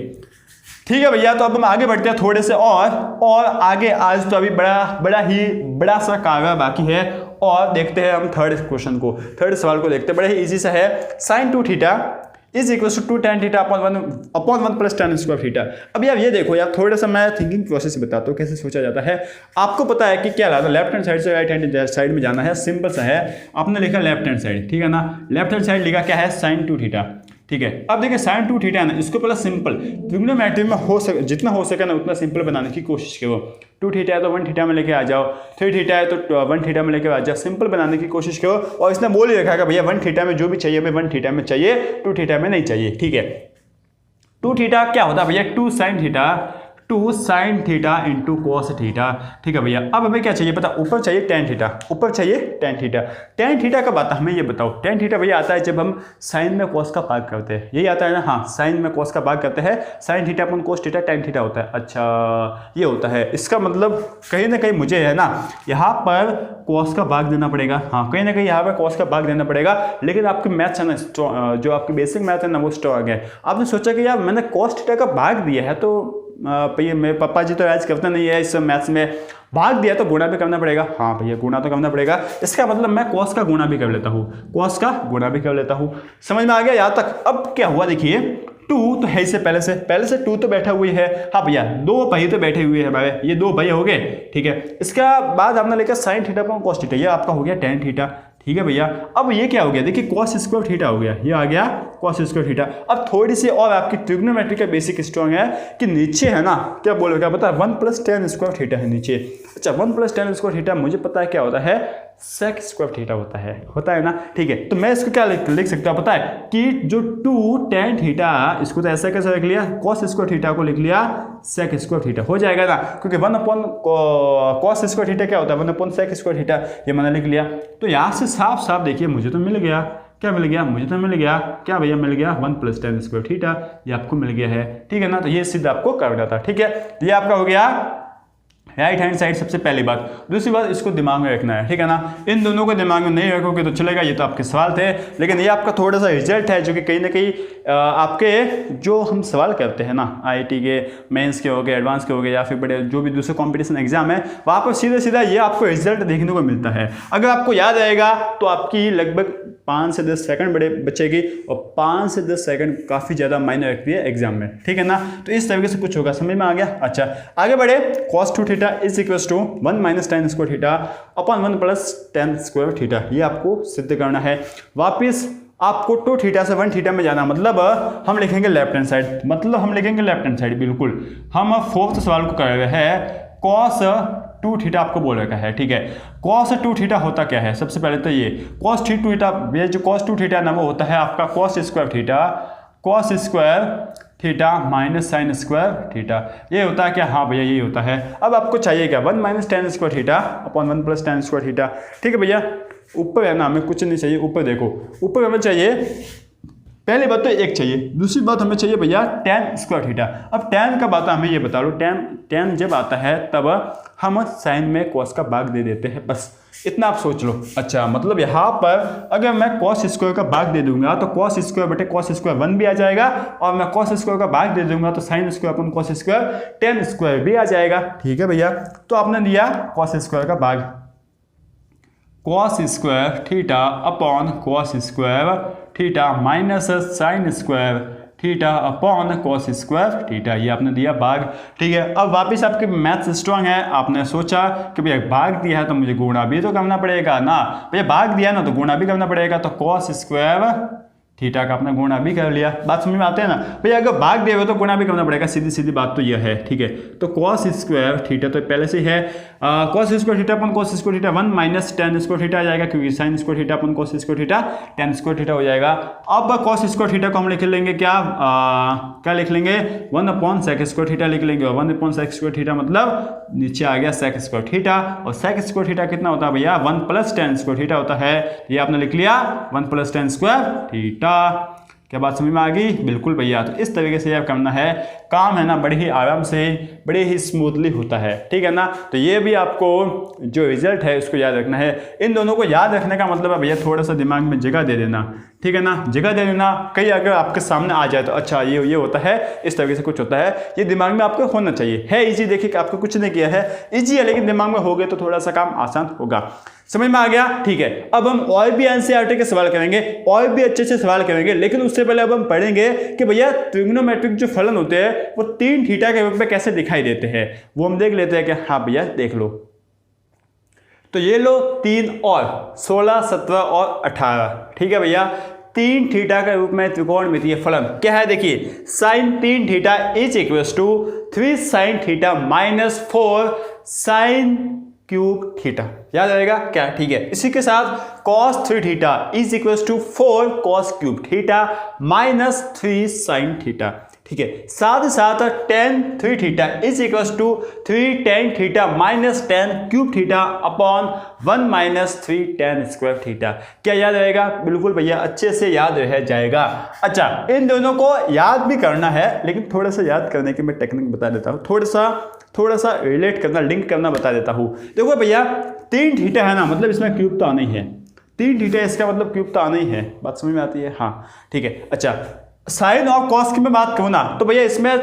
S1: ठीक है भैया, तो अब हम आगे बढ़ते हैं थोड़े से और आगे। आज तो अभी बड़ा सा कार्य बाकी है और देखते हैं हम थर्ड क्वेश्चन को, थर्ड सवाल को देखते हैं। बड़े ही इजी सा है, sin 2 theta is equal to 2tan theta upon 1 plus tan square theta. अब यार ये देखो यार, थोड़ा सा मैं थिंकिंग प्रोसेस बताता हूँ कैसे सोचा जाता है। आपको पता है कि क्या लाना, लेफ्ट हैंड साइड से राइट हैंड साइड में जाना है, सिंपल सा है। आपने लिखा लेफ्ट हैंड साइड, ठीक है ना, लेफ्ट हैंड साइड लिखा क्या है, sin 2 थीटा। ठीक है, अब देखिए sin 2 थीटा है ना, इसको पहले सिंपल ट्रिग्नोमेट्री में जितना हो सके ना उतना सिंपल बनाने की कोशिश करो। 2 थीटा है तो 1 थीटा में लेके आ जाओ, 3 थीटा है तो 1 थीटा में लेके आ जाओ, सिंपल बनाने की कोशिश करो। और इसने बोल ही रखा है भैया 1 थीटा में जो भी चाहिए हमें 1 थीटा में चाहिए, 2 थीटा में नहीं चाहिए। ठीक है, 2 थीटा क्या होता है भैया, 2 sin theta into cos theta. ठीक है भैया, अब हमें क्या चाहिए पता, ऊपर चाहिए tan थीटा, ऊपर चाहिए tan थीटा। tan थीटा कब आता है हमें ये बताओ। tan थीटा भैया आता है जब हम साइन में कॉस का भाग करते हैं, यही आता है ना, हाँ, साइन में कॉस का भाग करते हैं, sin थीटा अपन कॉस थीटा tan थीटा होता है। अच्छा, ये होता है, इसका मतलब कहीं ना कहीं मुझे है ना यहाँ पर कॉस का भाग देना पड़ेगा। हाँ, कहीं ना कहीं यहाँ पर कॉस का भाग देना पड़ेगा, लेकिन आपके मैथ्स है ना, जो आपकी बेसिक मैथ है ना वो स्ट्रॉन्ग है। आपने सोचा कि यार मैंने कॉस थीटा का भाग दिया है तो भैया मेरे पापा जी तो आज करते नहीं है इस मैथ्स में, भाग दिया तो गुणा भी करना पड़ेगा। हाँ भैया गुणा तो करना पड़ेगा, इसका मतलब मैं कॉस का गुणा भी कर लेता हूँ, कॉस का गुणा भी कर लेता हूँ। समझ में आ गया यहाँ तक? अब क्या हुआ देखिए, 2 तो है इससे पहले से 2 तो बैठा हुई है। हाँ भैया 2 पहिए तो बैठे हुए हैं भाई, ये 2 पहिए हो गए, ठीक है। इसका बाद आपने लिखा sine theta upon cos theta, ये आपका हो गया टेन थीटा, ठीक है भैया। अब ये क्या हो गया देखिए, कॉस स्क्वायर थीटा हो गया, ये आ गया कॉस स्क्वायर थीटा। अब थोड़ी सी और आपकी ट्रिग्नोमेट्री का बेसिक स्ट्रॉन्ग है कि नीचे है ना, क्या बोलोगे, क्या पता है, 1 + tan स्क्वायर थीटा है नीचे। अच्छा 1 + tan स्क्वायर थीटा मुझे पता है क्या होता है, सेक स्क्वायर थीटा होता है ना, ठीक है। तो मैं इसको क्या लिख सकता हूँ पता है कि जो 2 tan थीटा, इसको तो ऐसा कैसे लिख लिया, कॉस स्क्वायर थीटा को लिख लिया सेक स्क्वायर थीटा, हो जाएगा ना, क्योंकि 1 अपॉन कॉस स्क्वायर थीटा क्या होता है, 1 अपॉन सेक स्क्वायर थीटा, ये मैंने लिख लिया। तो यहाँ से साफ साफ देखिए मुझे तो मिल गया, क्या मिल गया, मुझे तो मिल गया क्या भैया, मिल गया 1 + tan स्क्वायर थीटा, ये आपको मिल गया है, ठीक है ना। तो ये सीधा आपको करना था, ठीक है। ये आपका हो गया राइट हैंड साइड सबसे पहली बात। दूसरी बात, इसको दिमाग में रखना है, ठीक है ना। इन दोनों को दिमाग में नहीं रखोगे तो चलेगा, ये तो आपके सवाल थे, लेकिन ये आपका थोड़ा सा रिजल्ट है जो कि कहीं ना कहीं आपके जो हम सवाल करते हैं ना, IIT के मेंस के हो गए, एडवांस के हो गए, या फिर बड़े जो भी दूसरे कंपटीशन एग्जाम है, वहाँ पर सीधा सीधा ये आपको रिजल्ट देखने को मिलता है। अगर आपको याद आएगा तो आपकी लगभग 5 से 10 सेकंड बड़े बचेगी, और 5 से 10 सेकंड काफ़ी ज़्यादा मायने रखती है एग्जाम में, ठीक है ना। तो इस तरीके से कुछ होगा, समझ में आ गया। अच्छा आगे बढ़े, cos 2 theta is equal to 1 - tan square theta upon 1 + tan square theta, ये आपको सिद्ध करना है। वापिस आपको 2 थीटा से 1 थीटा में जाना, मतलब हम लिखेंगे लेफ्ट हैंड साइड, बिल्कुल। हम 4th सवाल को कर रहे हैं, cos 2 थीटा आपको बोल रखा है, ठीक है। cos 2 थीटा होता क्या है, सबसे पहले तो ये cos 2 थीटा, ये जो cos 2 थीटा ना वो होता है आपका cos square theta minus sine square theta, ये होता है क्या, हाँ भैया ये होता है। अब आपको चाहिए क्या, 1 - tan square theta upon 1 + tan square theta, ठीक है भैया। ऊपर है ना, हमें कुछ नहीं चाहिए, ऊपर देखो, ऊपर हमें चाहिए, पहली बात तो 1 चाहिए, दूसरी बात हमें चाहिए भैया tan स्क्वायर थीटा। अब tan का बात हमें ये बता लो, tan जब आता है तब हम साइन में cos का भाग दे देते हैं, बस इतना आप सोच लो। अच्छा मतलब यहाँ पर अगर मैं cos स्क्वायर का भाग दे दूंगा तो cos स्क्वायर बटे cos स्क्वायर 1 भी आ जाएगा, और मैं cos स्क्वायर का भाग दे दूंगा तो sin square upon cos square tan square भी आ जाएगा, ठीक है भैया। तो आपने दिया cos स्क्वायर का भाग, cos square theta upon cos square theta minus sine square theta upon cos square theta, ये आपने दिया भाग, ठीक है। अब वापस आपके मैथ्स स्ट्रांग है, आपने सोचा कि भैया भाग दिया है तो मुझे गुणा भी तो करना पड़ेगा ना, भैया भाग दिया ना तो गुणा भी करना पड़ेगा, तो cos स्क्वायर थीटा का आपने गुणा भी कर लिया। बात समझ में आते हैं ना भैया, अगर भाग दिए हुए तो गुणा भी करना पड़ेगा, सीधी सीधी बात तो यह है, ठीक है। तो cos स्क्वायर थीटा तो पहले से ही है, cos स्क्वायर थीटा अपन cos square theta 1 - tan square theta आ जाएगा, क्योंकि sin स्क्वायर थीटा अपन cos square theta tan square theta हो जाएगा। अब cos स्क्वायर थीटा को हम लिख लेंगे क्या लिख लेंगे, 1 sec स्क्वायर थीटा लिख लेंगे, और 1 sec स्क्वायर थीटा मतलब नीचे आ गया sec स्क्वायर थीटा, और sec स्क्वायर थीटा कितना होता है भैया, 1 + tan स्क्वायर थीटा होता है, ये आपने लिख लिया 1 + tan स्क्वायर थीटा। क्या बात समझ में आ गई, बिल्कुल भैया। तो इस तरीके से आप करना है, काम है ना बड़े ही आराम से, बड़े ही स्मूथली होता है, ठीक है ना। तो ये भी आपको जो रिजल्ट है उसको याद रखना है। इन दोनों को याद रखने का मतलब है भैया थोड़ा सा दिमाग में जगह दे देना, ठीक है ना, जगह दे देना। कहीं अगर आपके सामने आ जाए तो अच्छा ये होता है, इस तरीके से कुछ होता है, ये दिमाग में आपको होना चाहिए। है ईजी, देखिए कि आपको कुछ नहीं किया है, ईजी है, लेकिन दिमाग में हो गए तो थोड़ा सा काम आसान होगा। समझ में आ गया, ठीक है। अब हम और भी एनसीईआरटी के सवाल करेंगे, और भी अच्छे अच्छे सवाल करेंगे, लेकिन उससे पहले अब हम पढ़ेंगे कि भैया ट्रिग्नोमेट्रिक जो फलन होते हैं वो 3 थीटा के रूप में कैसे दिखाई देते हैं, वो हम देख लेते हैं। क्या, हाँ भैया देख लो। तो ये लो 3 और 16, 17 और 18, ठीक है भैया। 3 थीटा के रूप में त्रिकोणमितीय फलन क्या है, देखिए sin 3 theta is equal to 3 sin theta minus 4 sin cube theta, याद आएगा क्या, ठीक है। इसी के साथ cos 3 theta is equal to 4 cos cube theta minus 3 sin theta, ठीक है। साथ ही साथ tan 3 theta is equal to 3 tan theta minus tan cube theta upon 1 - 3 tan square theta. क्या याद रहेगा, बिल्कुल भैया अच्छे से याद रह जाएगा। अच्छा इन दोनों को याद भी करना है, लेकिन थोड़ा सा याद करने की मैं टेक्निक बता देता हूँ, थोड़ा सा रिलेट करना, लिंक करना बता देता हूँ। देखो भैया 3 थीटा है ना, मतलब इसमें क्यूब तो आना ही है, 3 थीटा इसका मतलब क्यूब तो आना ही है, बात समझ में आती है, हाँ ठीक है। अच्छा साइन और कॉस की मैं बात करूँ ना, तो भैया इसमें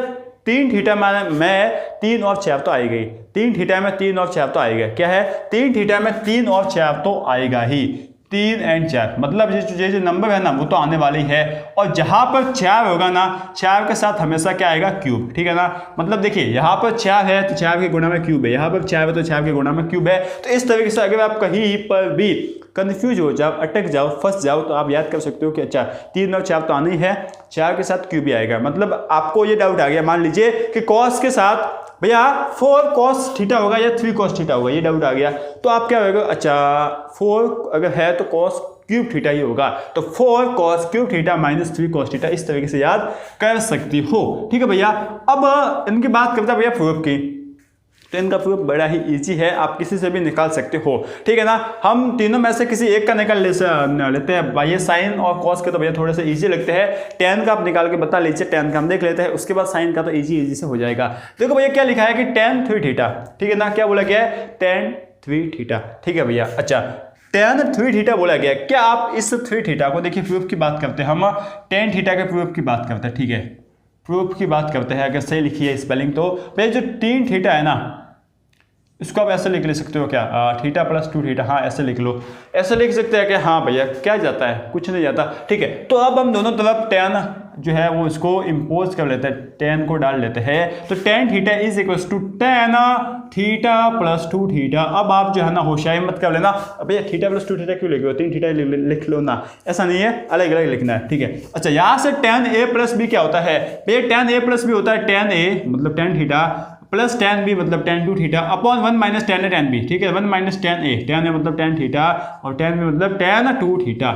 S1: 3 थीटा में 3 और 6 तो आएगा ही, 3 थीटा में 3 और 6 तो आएगा, क्या है 3 थीटा में 3 और 6 तो आएगा ही, 3 और 4 मतलब ये जो नंबर है ना वो तो आने वाली है। और जहां पर 4 होगा ना 4 के साथ हमेशा क्या आएगा क्यूब, ठीक है ना। मतलब देखिए यहाँ पर 4 है तो 4 के गुणा में क्यूब है, यहाँ पर 4 है तो 4 के गुणा में क्यूब है। तो इस तरीके से अगर आप कहीं पर भी कंफ्यूज हो जाओ, अटक जाओ, फंस जाओ तो आप याद कर सकते हो कि अच्छा 3 और 4 तो आनी है, 4 के साथ क्यूब ही आएगा। मतलब आपको ये डाउट आ गया, मान लीजिए कि कॉस के साथ भैया 4 cos थीटा होगा या 3 cos थीटा होगा, ये डाउट आ गया तो आप क्या होगा, अच्छा 4 अगर है तो cos क्यूब थीटा ही होगा, तो 4 cos cube theta minus 3 cos theta, इस तरीके से याद कर सकती हो, ठीक है भैया। अब इनकी बात करते हैं भैया प्रूफ की, तो इनका प्रूफ बड़ा ही इजी है, आप किसी से भी निकाल सकते हो, ठीक है ना। हम तीनों में से किसी एक का निकाल लेते हैं भाई, साइन और कॉस के तो भैया थोड़े से इजी लगते हैं, टेन का आप निकाल के बता लीजिए, टेन का हम देख लेते हैं, उसके बाद साइन का तो इजी से हो जाएगा। देखो भैया क्या लिखा है कि tan 3 थीटा, ठीक है ना, क्या बोला गया है tan 3 थीटा, ठीक है भैया। अच्छा tan 3 थीटा बोला गया, क्या आप इस 3 थीटा को देखिए, प्रूफ की बात करते हैं हम, tan थीटा के प्रूफ की बात करते हैं, ठीक है, प्रूफ की बात करते हैं, अगर सही लिखी है स्पेलिंग तो भैया जो 3 थीटा है ना इसको आप ऐसे लिख ले सकते हो क्या, थीटा प्लस 2 थीटा, हाँ ऐसे लिख लो, ऐसे लिख सकते हैं कि हाँ भैया क्या जाता है, कुछ नहीं जाता, ठीक है। तो अब हम दोनों तरफ tan जो है वो इसको इम्पोज कर लेते हैं, tan को डाल लेते हैं, तो tan theta is equal to tan theta plus 2 theta. अब आप जो है ना होशियारी मत कर लेना, अब भैया थीटा प्लस 2 थीटा क्यों लिख लो, 3 थीटा लिख लो ना, ऐसा नहीं है, अलग अलग लिखना है, ठीक है। अच्छा यहाँ से tan a प्लस b क्या होता है भैया, tan a प्लस b होता है tan a मतलब tan theta plus tan b मतलब tan 2 theta upon 1 minus tan a tan b, ठीक है, 1 minus tan a, tan a मतलब tan थीटा और tan b मतलब tan 2 थीटा,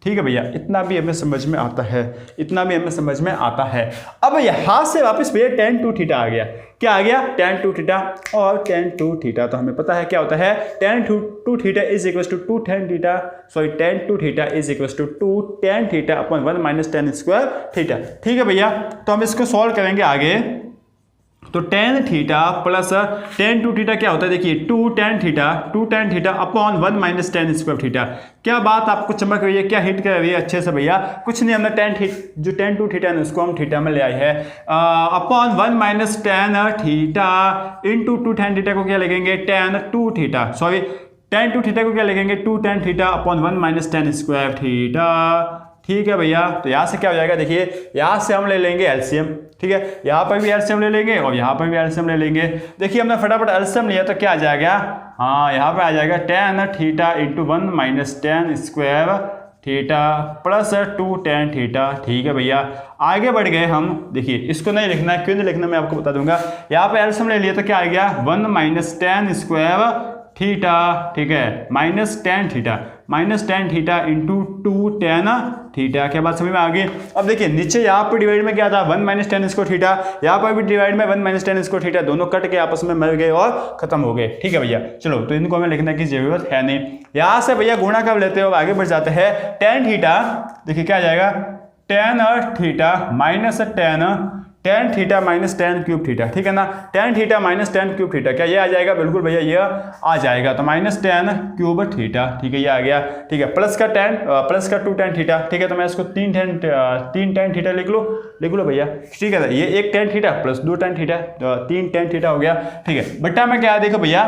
S1: ठीक है भैया। इतना भी हमें समझ में आता है, इतना भी हमें समझ में आता है। अब यहाँ से वापस भैया tan 2 थीटा आ गया, क्या आ गया tan 2 थीटा और tan 2 थीटा, तो हमें पता है क्या होता है tan 2 theta is equal to 2 tan theta, sorry tan 2 theta is equal to 2 tan theta upon 1 minus tan square theta, ठीक है भैया। तो हम इसको सॉल्व करेंगे आगे, तो tan theta plus tan 2 theta क्या होता है, देखिए 2 tan theta upon 1 minus tan square theta. क्या बात आपको चमक रही है, क्या हिट कर रही है अच्छे से भैया, कुछ नहीं, हमने tan 2 थीटा है उसको हम थीटा में ले आए हैं, upon 1 minus tan theta into 2 tan theta को क्या लिखेंगे tan 2 theta, sorry tan 2 theta को क्या लिखेंगे 2 tan theta upon 1 minus tan square theta, ठीक है भैया। तो यहाँ से क्या हो जाएगा, देखिए यहाँ से हम ले लेंगे एलसीएम, ठीक है, यहाँ पर भी एलसीएम ले लेंगे और यहाँ पर भी एलसीएम ले लेंगे। देखिए हमने फटाफट एलसीएम लिया तो क्या आ जाएगा, हाँ यहाँ पे आ जाएगा tan theta into 1 minus tan square theta plus 2 tan theta, ठीक है भैया। आगे बढ़ गए हम, देखिए इसको नहीं लिखना है, क्यों नहीं लिखना मैं आपको बता दूंगा। यहाँ पे एलसीएम ले लिया तो क्या आ गया 1 माइनस tan स्क्वायर थीटा, ठीक है, minus tan theta into 2 tan theta, क्या बात समझ में आ गई। अब देखिए नीचे यहाँ पर डिवाइड में क्या था 1 माइनस tan स्क्वायर थीटा, यहाँ पर भी डिवाइड में 1 माइनस tan स्क्वायर थीटा, दोनों कट के आपस में मिल गए और खत्म हो गए, ठीक है भैया। चलो तो इनको हमें लिखने की जरूरत है नहीं, यहाँ से भैया गुणा कर लेते हो, आगे बढ़ जाते हैं। tan थीटा देखिए क्या आ जाएगा tan theta minus tan theta minus tan cube theta, ठीक है ना, tan theta minus tan cube theta, क्या ये आ जाएगा, बिल्कुल भैया ये आ जाएगा, तो माइनस tan क्यूब थीटा, ठीक है ये आ गया, ठीक है, प्लस का 2 tan थीटा, ठीक है, तो मैं इसको 3 tan थीटा लिख लो भैया, ठीक है, ये 1 tan theta plus 2 tan theta, 3 tan theta हो गया, ठीक है। बट्टा में क्या देखो भैया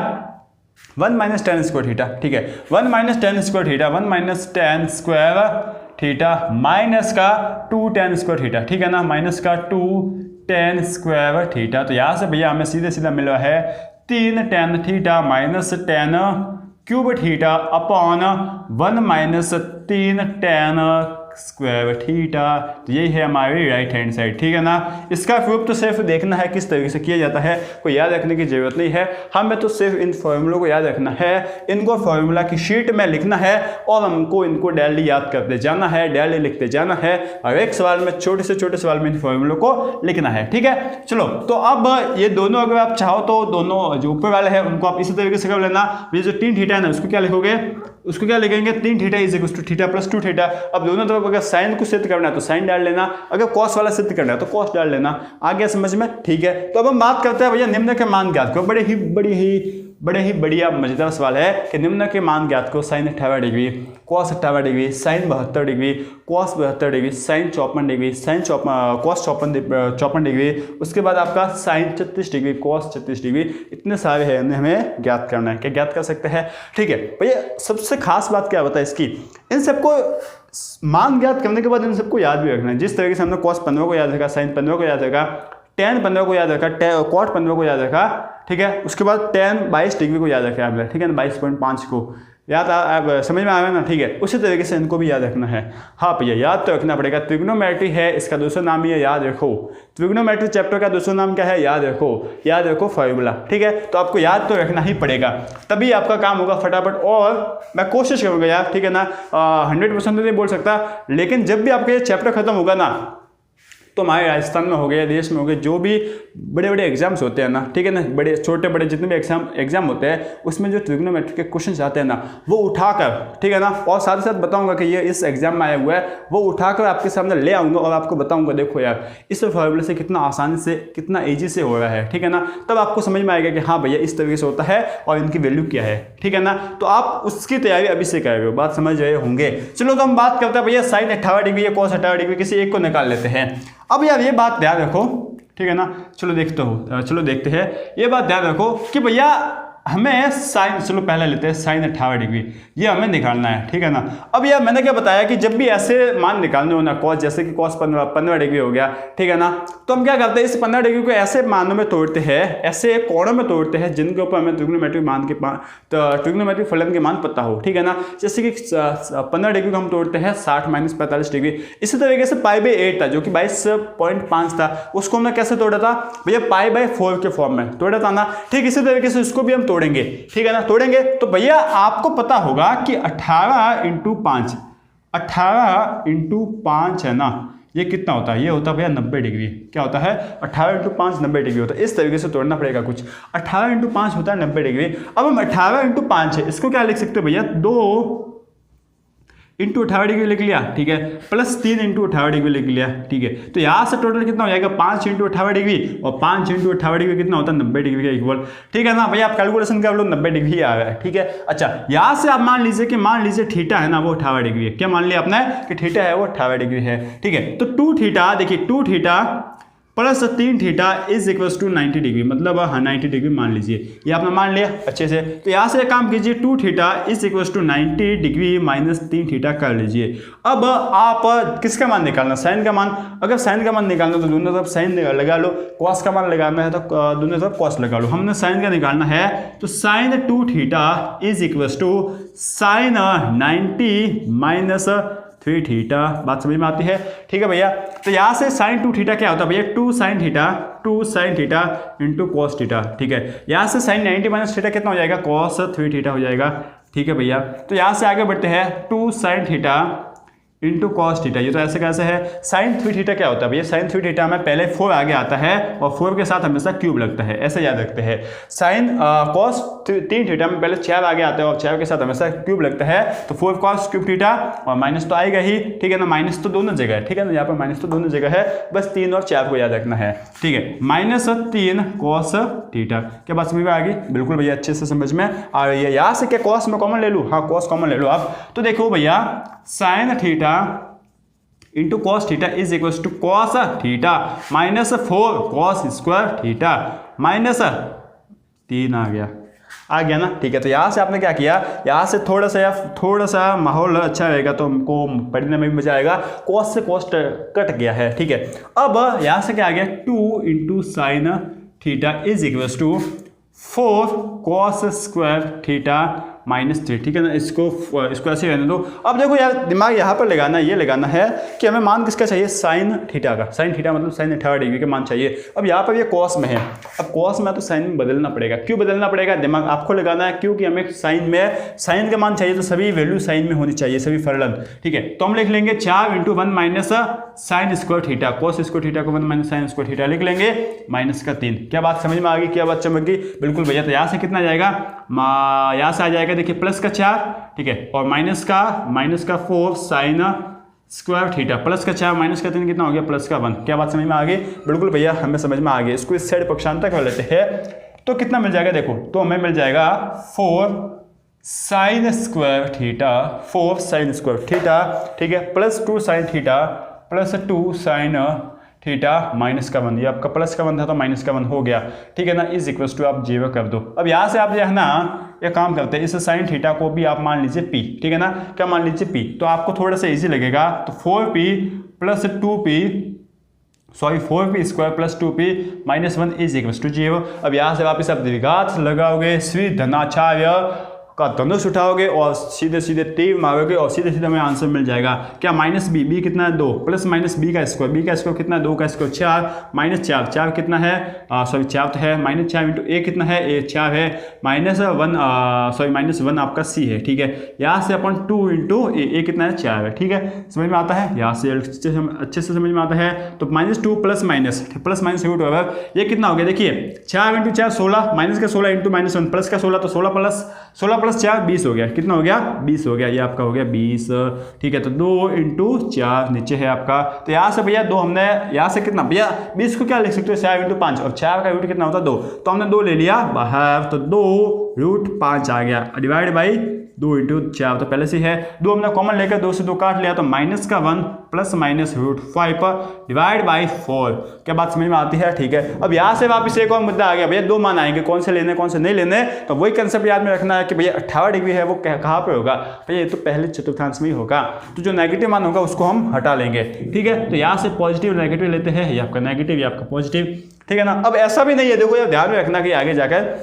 S1: 1 माइनस tan स्क्वायर थीटा, ठीक है, 1 minus tan square theta, 1 minus tan square theta minus का 2 tan स्क्वायर थीटा, ठीक है ना, माइनस का 2 tan स्क्वायर थीटा। तो यहाँ से भैया हमें सीधा मिल रहा है 3 tan theta minus tan cube theta upon 1 minus 3 tan square theta, तो यही है हमारी राइट हैंड साइड, ठीक है ना। इसका प्रूफ तो सिर्फ देखना है किस तरीके से किया जाता है, कोई याद रखने की जरूरत नहीं है, हमें तो सिर्फ इन फॉर्मूलों को याद रखना है, इनको फॉर्मूला की शीट में लिखना है और हमको इनको डेली याद करते जाना है, डेली लिखते जाना है, और एक सवाल में छोटे से छोटे सवाल में इन फॉर्मूलों को लिखना है, ठीक है। चलो तो अब ये दोनों अगर आप चाहो तो दोनों जो ऊपर वाले हैं उनको आप इसी तरीके से कर लेना, ये जो 3 थीटा है ना उसको क्या लिखोगे, उसको क्या लिखेंगे 3 theta is equal to theta plus 2 theta. अब दोनों तरफ अगर साइन को सिद्ध करना है तो साइन डाल लेना, अगर कॉस वाला सिद्ध करना है तो कॉस डाल लेना, आ गया समझ में, ठीक है। तो अब हम बात करते हैं भैया निम्न के मान ज्ञात करो, बड़ी ही बड़े ही बढ़िया मजेदार सवाल है कि निम्न के मान ज्ञात को sin 58 degree, cos 58 degree, sin 72 degree, cos 72 degree, sin 54 degree, cos 54 degree, उसके बाद आपका sin 36 डिग्री, cos 36 डिग्री, इतने सारे हैं हमें ज्ञात करना है। क्या ज्ञात कर सकते हैं? ठीक है भैया, सबसे खास बात क्या होता है इसकी, इन सबको मान ज्ञात करने के बाद इन सबको याद भी रखना है। जिस तरीके से हमने cos 15 को याद रखा, sin 15 को याद रखा, tan 15 को याद रखा, cot 15 को याद रखा, ठीक है, उसके बाद tan 22 डिग्री को याद रखा आपने, ठीक है ना, 22.5 को याद आप समझ में आ गया ना, ठीक है। उसी तरीके से इनको भी याद रखना है। हाँ भैया, याद तो रखना पड़ेगा। ट्रिग्नोमेट्री है, इसका दूसरा नाम ही है, याद रखो। ट्रिग्नोमेट्री चैप्टर का दूसरा नाम क्या है? याद रखो, याद रखो फॉर्मूला, ठीक है। तो आपको याद तो रखना ही पड़ेगा, तभी आपका काम होगा फटाफट। और मैं कोशिश करूँगा यार, ठीक है ना, 100% तो नहीं बोल सकता, लेकिन जब भी आपका ये चैप्टर खत्म होगा ना, तो हमारे राजस्थान में हो गए, देश में हो गए, जो भी बड़े बड़े एग्जाम्स होते हैं ना, ठीक है ना, बड़े छोटे बड़े जितने भी एग्जाम होते हैं, उसमें जो ट्रिग्नोमेट्री के क्वेश्चन आते हैं ना, वो उठाकर, ठीक है ना, और साथ ही साथ बताऊंगा कि ये इस एग्जाम में आया हुआ है, वो उठाकर आपके सामने ले आऊंगा और आपको बताऊंगा, देखो यार इस फॉर्मूले से कितना आसानी से, कितना ईजी से हो रहा है, ठीक है ना। तब आपको समझ में आएगा कि हाँ भैया इस तरीके से होता है और इनकी वैल्यू क्या है, ठीक है ना। तो आप उसकी तैयारी अभी से कर रहे हो, बात समझ रहे होंगे। चलो तो हम बात करते हैं भैया sin 58 डिग्री या cos 58 डिग्री, किसी एक को निकाल लेते हैं। अब यार ये बात ध्यान रखो, ठीक है ना, चलो देखते हैं, ये बात ध्यान रखो कि भैया हमें साइन, चलो पहले लेते हैं sin 58 डिग्री, ये हमें निकालना है, ठीक है ना। अब यार मैंने क्या बताया कि जब भी ऐसे मान निकालने हो ना, cos, जैसे कि cos 15 डिग्री हो गया, ठीक है ना, तो हम क्या करते हैं, इस 15 डिग्री को ऐसे मानों में तोड़ते हैं, ऐसे कोणों में तोड़ते हैं जिनके ऊपर हमें ट्रिग्नोमेट्री फलन के मान पता हो, ठीक है ना। जैसे कि 15 डिग्री को हम तोड़ते हैं 60 - 45 डिग्री। इसी तरीके से π/8 था, जो कि 22.5 था, उसको हमने कैसे तोड़ा था भैया, π/4 के फॉर्म में तोड़ा था ना। ठीक इसी तरीके से इसको भी हम तोड़ेंगे, ठीक है ना, तोड़ेंगे। तो भैया आपको पता होगा कि 18 × 5 है ना, ये कितना होता है, ये होता है भैया 90 डिग्री। क्या होता है? 18 × 5 90 डिग्री होता है। इस तरीके से तोड़ना पड़ेगा कुछ। 18 × 5 होता है 90 डिग्री। अब हम 18 × 5 है, इसको क्या लिख सकते हो भैया, 2 × 18 डिग्री लिख लिया, ठीक है, +3 × 18 डिग्री लिख लिया, ठीक है। तो यहाँ से टोटल कितना हो जाएगा, 5 × 18 डिग्री, और 5 × 18 डिग्री कितना होता है, 90 डिग्री के इक्वल, ठीक है ना भैया। आप कैलकुलेशन कर लो, 90 डिग्री आ रहा है, ठीक है। अच्छा, यहाँ से आप मान लीजिए थीटा है ना, वो 18 डिग्री है। क्या मान लिया आपने कि थीटा है वो 18 डिग्री है, ठीक है। तो 2 थीटा, देखिए 2 थीटा +3 थीटा = 90 डिग्री, मतलब हाँ 90 डिग्री मान लीजिए, ये आपने मान लिया अच्छे से। तो यहाँ से काम कीजिए, 2 थीटा = 90 डिग्री -3 थीटा कर लीजिए। अब आप किसका मान निकालना, साइन का मान। अगर साइन का मान निकालना तो दोनों तरफ साइन लगा लो, कॉस का मान लगाना है तो दोनों तरफ कॉस लगा लो। हमने साइन का निकालना है, तो sin 2 थीटा = sin 90 - 3 थीटा। बात समझ में आती है, ठीक है भैया। तो यहाँ से sin 2 थीटा क्या होता है भैया, 2 sin थीटा × cos थीटा, ठीक है। यहाँ से sin 90 - थीटा कितना हो जाएगा, cos 3 थीटा हो जाएगा, ठीक है भैया। तो यहाँ से आगे बढ़ते हैं, 2 sin थीटा × cos थीटा। ये तो ऐसे कैसे है, sin 3 थीटा क्या होता है भैया, sin 3 थीटा में पहले 4 आगे आता है और 4 के साथ हमेशा क्यूब लगता है, ऐसे याद रखते हैं। sin cos 3 थीटा में पहले 4 आगे आता है और 4 के साथ हमेशा क्यूब लगता है, तो 4 cos क्यूब थीटा, और माइनस तो आएगा ही, ठीक है ना। माइनस तो दोनों जगह है, ठीक है ना, यहाँ पर माइनस तो दोनों जगह है, बस 3 और 4 को याद रखना है, ठीक है। -3 cos थीटा। क्या बात समझ में आ गई? बिल्कुल भैया, अच्छे से समझ में आ रही है। यहाँ से क्या cos में कॉमन ले लूँ, हाँ cos कॉमन ले लो आप। तो देखो भैया, sin theta × cos theta = cos theta -4 cos square theta -3 आ गया ना, ठीक है। तो यहाँ से आपने क्या किया, यहाँ से थोड़ा सा माहौल अच्छा रहेगा तो हमको पढ़ने में भी मजा आएगा। cos से cos कट गया है, ठीक है। अब यहाँ से क्या आ गया, 2 × sin theta = 4 cos square theta -3, ठीक है ना। इसको ऐसे रहने दो। अब देखो यार, दिमाग यहाँ पर लगाना, ये लगाना है कि हमें मान किसका चाहिए, sin थीटा का। sin थीटा मतलब sin 18 डिग्री का मान चाहिए। अब यहाँ पर ये cos में है, अब cos में तो sin में बदलना पड़ेगा। क्यों बदलना पड़ेगा, दिमाग आपको लगाना है, क्योंकि हमें sin का मान चाहिए, तो सभी वैल्यू साइन में होनी चाहिए, सभी फलन, ठीक है। तो हम लिख लेंगे 4 × 1 - sin square theta, cos square theta को 1 - sin स्क्वायर थीटा लिख लेंगे, -3। क्या बात समझ में आ गई, क्या बात चमक गई? बिल्कुल भैया। तो यहाँ से कितना जाएगा, यहाँ से आ जाएगा देखिए प्लस का 4, ठीक है, और माइनस का 4 sin स्क्वायर थीटा, प्लस का 4 -3 कितना हो गया, +1। क्या बात समझ में आ गई? बिल्कुल भैया, हमें समझ में आ गई। इसको इस साइड पक्षांतर कर लेते हैं, तो कितना मिल जाएगा देखो, तो हमें मिल जाएगा 4 sign square theta, 4 sign square theta, ठीक है, plus 2 sine theta plus 2 sine theta minus का 1, ये आपका प्लस का 1 था तो माइनस का 1 हो गया, ठीक है ना, इज इक्वल टू आप 0 कर दो। अब यहाँ से आप जो है ना ये काम करते हैं, इस साइन थीटा को भी आप मान लीजिए p, ठीक है ना, क्या मान लीजिए p, तो आपको थोड़ा सा इजी लगेगा, तो 4p plus 2p sorry 4p square plus 2p minus 1 is equal to 0। अब यहाँ से वापस आप द्विघात लगाओगे, श्री धनाचार्य का धनुष उठाओगे और सीधे सीधे तीर मारोगे और सीधे सीधे हमें आंसर मिल जाएगा क्या, माइनस बी, बी कितना है 2 प्लस माइनस बी का स्क्वायर कितना है 2 का स्क्वायर 4 माइनस 4, 4 कितना है सॉरी 4 तो है, माइनस 4 इंटू ए कितना है, ए 4 है, माइनस 1 सॉरी माइनस 1 आपका सी है, ठीक है, यहाँ से अपन 2 इंटू ए कितना है 4 है, ठीक है, समझ में आता है, यहाँ से अच्छे से समझ में आता है। तो minus 2 plus minus root over ये कितना हो गया, देखिए 4 इंटू 4 16, माइनस का 16 इंटू माइनस 1 प्लस का 16, तो 16 प्लस 4 20 हो गया, कितना हो गया 20 हो गया, ये आपका हो गया 20, ठीक है, तो 2 इंटू 4 नीचे है आपका, तो यहाँ से भैया 2 हमने यहाँ से कितना भैया 20 को क्या लिख सकते हो 4 इंटू 5 और 4 का रूट कितना होता है 2, तो हमने 2 ले लिया बाहर, तो 2 रूट 5 आ गया, डिवाइड बाई 2 इंटू 4 तो पहले से है, 2 हमने कॉमन लेकर 2 से 2 काट लिया, तो माइनस का 1 plus minus root 5 divide by 4, क्या बात समझ में आती है, ठीक है। अब यहाँ से वापस एक और मुद्दा आ गया, भैया 2 मान आएंगे, कौन से लेने कौन से नहीं लेने, तो वही कंसेप्ट याद में रखना है कि भैया 18 डिग्री है वो कहाँ पे होगा, भैया ये तो पहले चतुर्थांश में ही होगा, तो जो नेगेटिव मान होगा उसको हम हटा लेंगे, ठीक है, तो यहाँ से पॉजिटिव नेगेटिव लेते हैं, ये आपका नेगेटिव ये आपका पॉजिटिव, ठीक है ना। अब ऐसा भी नहीं है, देखो यार ध्यान में रखना कि आगे जाकर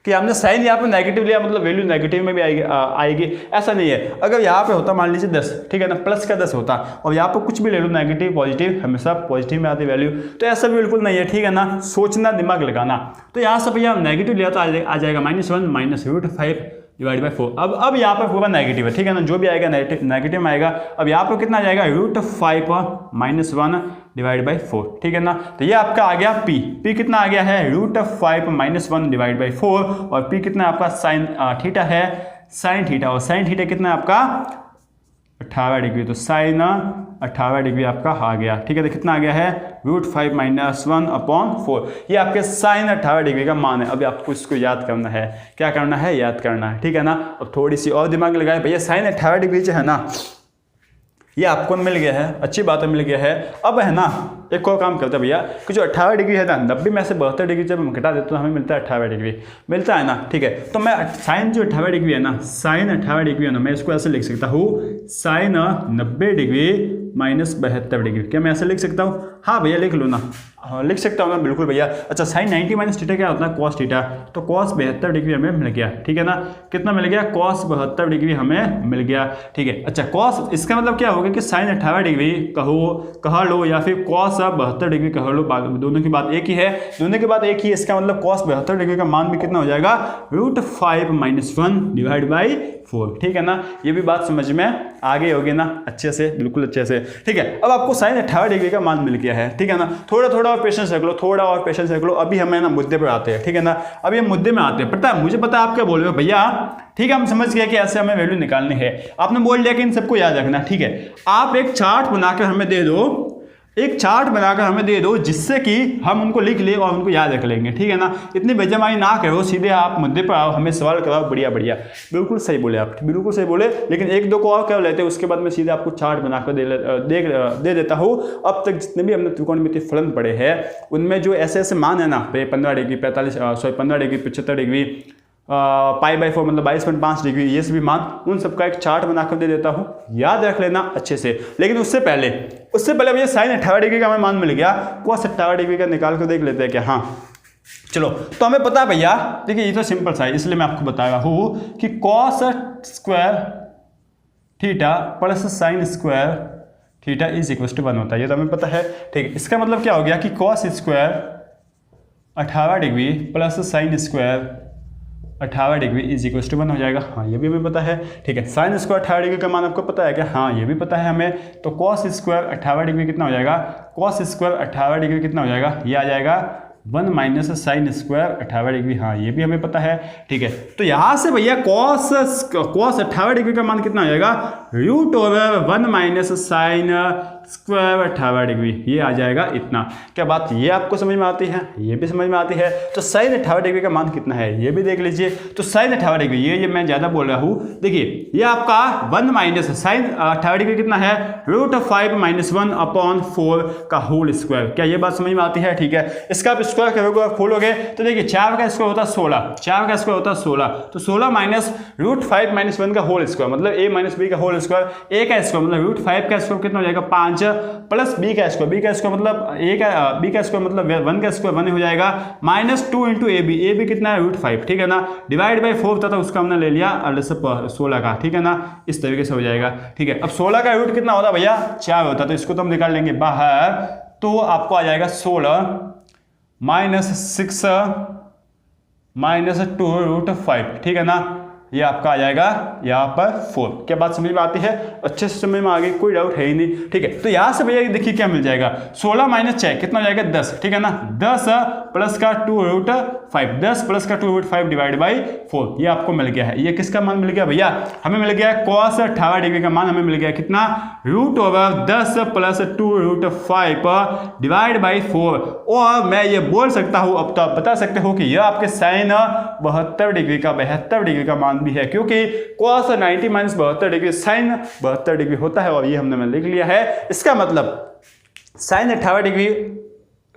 S1: कि हमने साइन यहाँ पे नेगेटिव लिया मतलब वैल्यू नेगेटिव में भी आएगी, ऐसा नहीं है। अगर यहाँ पे होता मान लीजिए 10, ठीक है ना, प्लस का 10 होता और यहाँ पे कुछ भी ले लो नेगेटिव पॉजिटिव हमेशा पॉजिटिव में आती वैल्यू, तो ऐसा भी बिल्कुल नहीं है, ठीक है ना, सोचना दिमाग लगाना। तो यहाँ से भैया नेगेटिव लिया तो आ जाएगा -1 माइनस रूट 5 डिवाइड बाई 4। अब यहाँ पर पूरा नेगेटिव है, ठीक है ना, जो भी आएगा नेगेटिव में आएगा। अब यहाँ पर कितना आ जाएगा √5 माइनस 1 डिवाइड बाई 4, ठीक है ना, तो ये आपका आ गया p कितना आ गया है √5 माइनस 1 डिवाइड बाई 4 और p कितना आपका साइन थीटा है, साइन थीटा, और साइन थीटा कितना है आपका 18 डिग्री, तो साइन 18 डिग्री आपका आ गया, ठीक है, तो कितना आ गया है √5 माइनस 1 अपॉन 4, ये आपके साइन 18 डिग्री का मान है। अभी आपको इसको याद करना है, क्या करना है, याद करना है, ठीक है ना। अब थोड़ी सी और दिमाग लगाए भैया, साइन 18 डिग्री जो है ना ये आपको मिल गया है, अच्छी बात है मिल गया है। अब है ना एक और काम करते हैं भैया कि जो 18 डिग्री है ना 90 में से 72 डिग्री जब हम घटा देते तो हमें मिलता है 18 डिग्री मिलता है ना, ठीक है। तो मैं साइन जो 18 डिग्री है ना, साइन 18 डिग्री है ना, मैं इसको ऐसे लिख सकता हूँ साइन 90 डिग्री माइनस 72 डिग्री, क्या मैं ऐसे लिख सकता हूँ? हाँ भैया लिख लो ना, हाँ लिख सकता हूँ ना, बिल्कुल भैया। अच्छा साइन 90 माइनस थीटा क्या होता है कॉस थीटा, तो कॉस 72 डिग्री हमें मिल गया, ठीक है ना, कितना मिल गया कॉस 72 डिग्री हमें मिल गया, ठीक है। अच्छा कॉस इसका मतलब क्या होगा कि साइन 18 डिग्री कह लो या फिर कॉस 72 डिग्री कह लो, दोनों की बात एक ही है, दोनों की बात एक ही है। इसका मतलब कॉस 72 डिग्री का मान भी कितना हो जाएगा √5 माइनस 1 डिवाइड बाई 4, ठीक है ना। ये भी बात समझ में आ गई होगी ना अच्छे से, बिल्कुल अच्छे से, ठीक है। अब आपको साइन 18 डिग्री का मान मिल गया है, ठीक है ना। थोड़ा थोड़ा और पेशेंस रख लो, थोड़ा और पेशेंस रख लो। अभी हमें ना मुद्दे पर आते हैं, ठीक है ना, अभी हम मुद्दे में आते हैं। पता है मुझे पता है आप क्या बोल रहे हो भैया, ठीक है हम समझ गए कि ऐसे हमें वैल्यू निकालनी है, आपने बोल दिया कि इन सबको याद रखना, ठीक है। आप एक चार्ट बनाकर हमें दे दो, एक चार्ट बनाकर हमें दे दो जिससे कि हम उनको लिख ले और उनको याद रख लेंगे, ठीक है ना। इतनी बेजमाई ना करो, सीधे आप मुद्दे पर आओ, हमें सवाल कराओ, बढ़िया बढ़िया, बिल्कुल सही बोले आप, बिल्कुल सही बोले। लेकिन एक दो को और कर लेते हैं, उसके बाद मैं सीधे आपको चार्ट बनाकर दे देता हूँ। अब तक जितने भी हमने त्रिकोणमितीय फलन पढ़े हैं उनमें जो ऐसे ऐसे मान है ना 15 डिग्री 15 डिग्री 75 डिग्री π/4 मतलब 22.5 डिग्री, ये सभी मान, उन सबका एक चार्ट बनाकर दे देता हूँ, याद रख लेना अच्छे से। लेकिन उससे पहले भैया साइन 18 डिग्री का हमें मान मिल गया, कोस 18 डिग्री का निकाल कर देख लेते हैं क्या। हाँ चलो, तो हमें पता है भैया, देखिए ये तो सिंपल सा है, इसलिए मैं आपको बता रहा हूँ कि cos square theta plus sine square theta is equal to 1 होता है, ये तो हमें पता है, ठीक है। इसका मतलब क्या हो गया कि cos square 18 degree plus sine square 18 degree is equal to 1 हो जाएगा। हाँ ये भी हमें पता है, ठीक है। साइन स्क्वायर 18 डिग्री का मान आपको पता है क्या? हाँ ये भी पता है हमें। तो कॉस स्क्वायर 18 डिग्री कितना हो जाएगा, कॉस स्क्वायर 18 डिग्री कितना हो जाएगा, ये आ जाएगा 1 माइनस साइन स्क्वायर 18 डिग्री, हाँ ये भी हमें पता है, ठीक है। तो यहाँ से भैया कॉस 18 डिग्री का मान कितना हो जाएगा, √1 माइनस साइन स्क्वायर 58 डिग्री, ये आ जाएगा इतना। क्या बात ये आपको समझ में आती है? ये भी समझ में आती है। तो साइन 58 डिग्री का मान कितना है ये भी देख लीजिए। तो साइन 58 डिग्री, ये मैं ज़्यादा बोल रहा हूँ, देखिए ये आपका 1 माइनस साइन 58 डिग्री कितना है, √5 - 1/4 का होल स्क्वायर। क्या ये बात समझ में आती है? ठीक है, इसका आप स्क्वायर करोगे और खोलोगे तो देखिए 4 का स्क्वायर होता है 16, 4 का स्क्वायर होता है 16, तो 16 माइनस √5 - 1 का होल स्क्वायर मतलब a - b का होल स्क्वायर, a का स्क्वायर मतलब √5 का स्क्वायर कितना हो जाएगा 5 प्लस b का स्क्वायर मतलब a का b का स्क्वायर मतलब 1 का स्क्वायर 1 हो जाएगा, -2 × ab कितना है √5, ठीक है ना, डिवाइड बाई 4 था तो उसका हमने ले लिया 16 का, ठीक है ना, इस तरीके से हो जाएगा। ठीक है, अब 16 का रूट कितना होता भैया 4 होता, तो इसको तो हम निकाल लेंगे बाहर, तो आपको आ जाएगा 16 -6 - 2√5, ठीक है ना, ये आपका आ जाएगा यहाँ पर 4। क्या बात समझ में आती है? अच्छे से समझ में आ गई, कोई डाउट है ही नहीं। ठीक है, तो यहाँ से भैया देखिए क्या मिल जाएगा, 16 - 6 कितना हो जाएगा 10, ठीक है ना, 10 प्लस का 2√5, 10 प्लस का 2√5 डिवाइड बाई 4, ये आपको मिल गया है। ये किसका मान मिल गया भैया? हमें मिल गया cos 58 डिग्री का मान हमें मिल गया कितना, √10 प्लस 2√5 डिवाइड बाई 4। और मैं ये बोल सकता हूँ, अब तो आप बता सकते हो कि यह आपके साइन 72 डिग्री का 72 डिग्री का मान भी है, क्योंकि cos 90 - 72 डिग्री साइन 72 डिग्री होता है, और ये हमने लिख लिया है। इसका मतलब साइन 58 डिग्री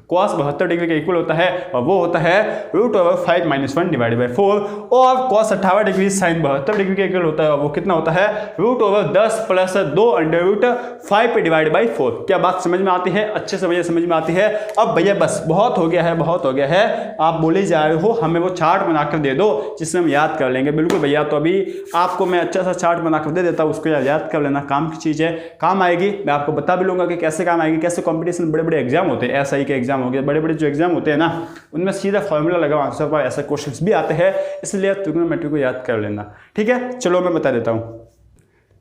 S1: cos 72 डिग्री के इक्वल होता है, और वो होता है √5 - 1 डिवाइड बाई 4, और cos 58 डिग्री साइन 72 डिग्री के इक्वल होता है, और वो कितना होता है √10 प्लस 2√5 डिवाइड बाई 4। क्या बात समझ में आती है? अच्छे से भैया समझ में आती है। अब भैया बस बहुत हो गया है, बहुत हो गया है, आप बोले जा रहे हो हमें वो चार्ट बनाकर दे दो जिससे हम याद कर लेंगे। बिल्कुल भैया, तो अभी आपको मैं अच्छा सा चार्ट बनाकर दे देता हूँ, उसको याद कर लेना, काम की चीज़ है, काम आएगी। मैं आपको बता भी लूँगा कि कैसे काम आएगी, कैसे कॉम्पिटिशन बड़े बड़े एग्जाम होते हैं, SI के एग्जाम हो गए, बड़े बड़े जो एग्जाम होते हैं ना, उनमें सीधा फॉर्मूला लगा आंसर पर ऐसे क्वेश्चंस भी आते हैं, इसलिए आप ट्रिग्नोमेट्री को याद कर लेना। ठीक है, चलो मैं बता देता हूँ।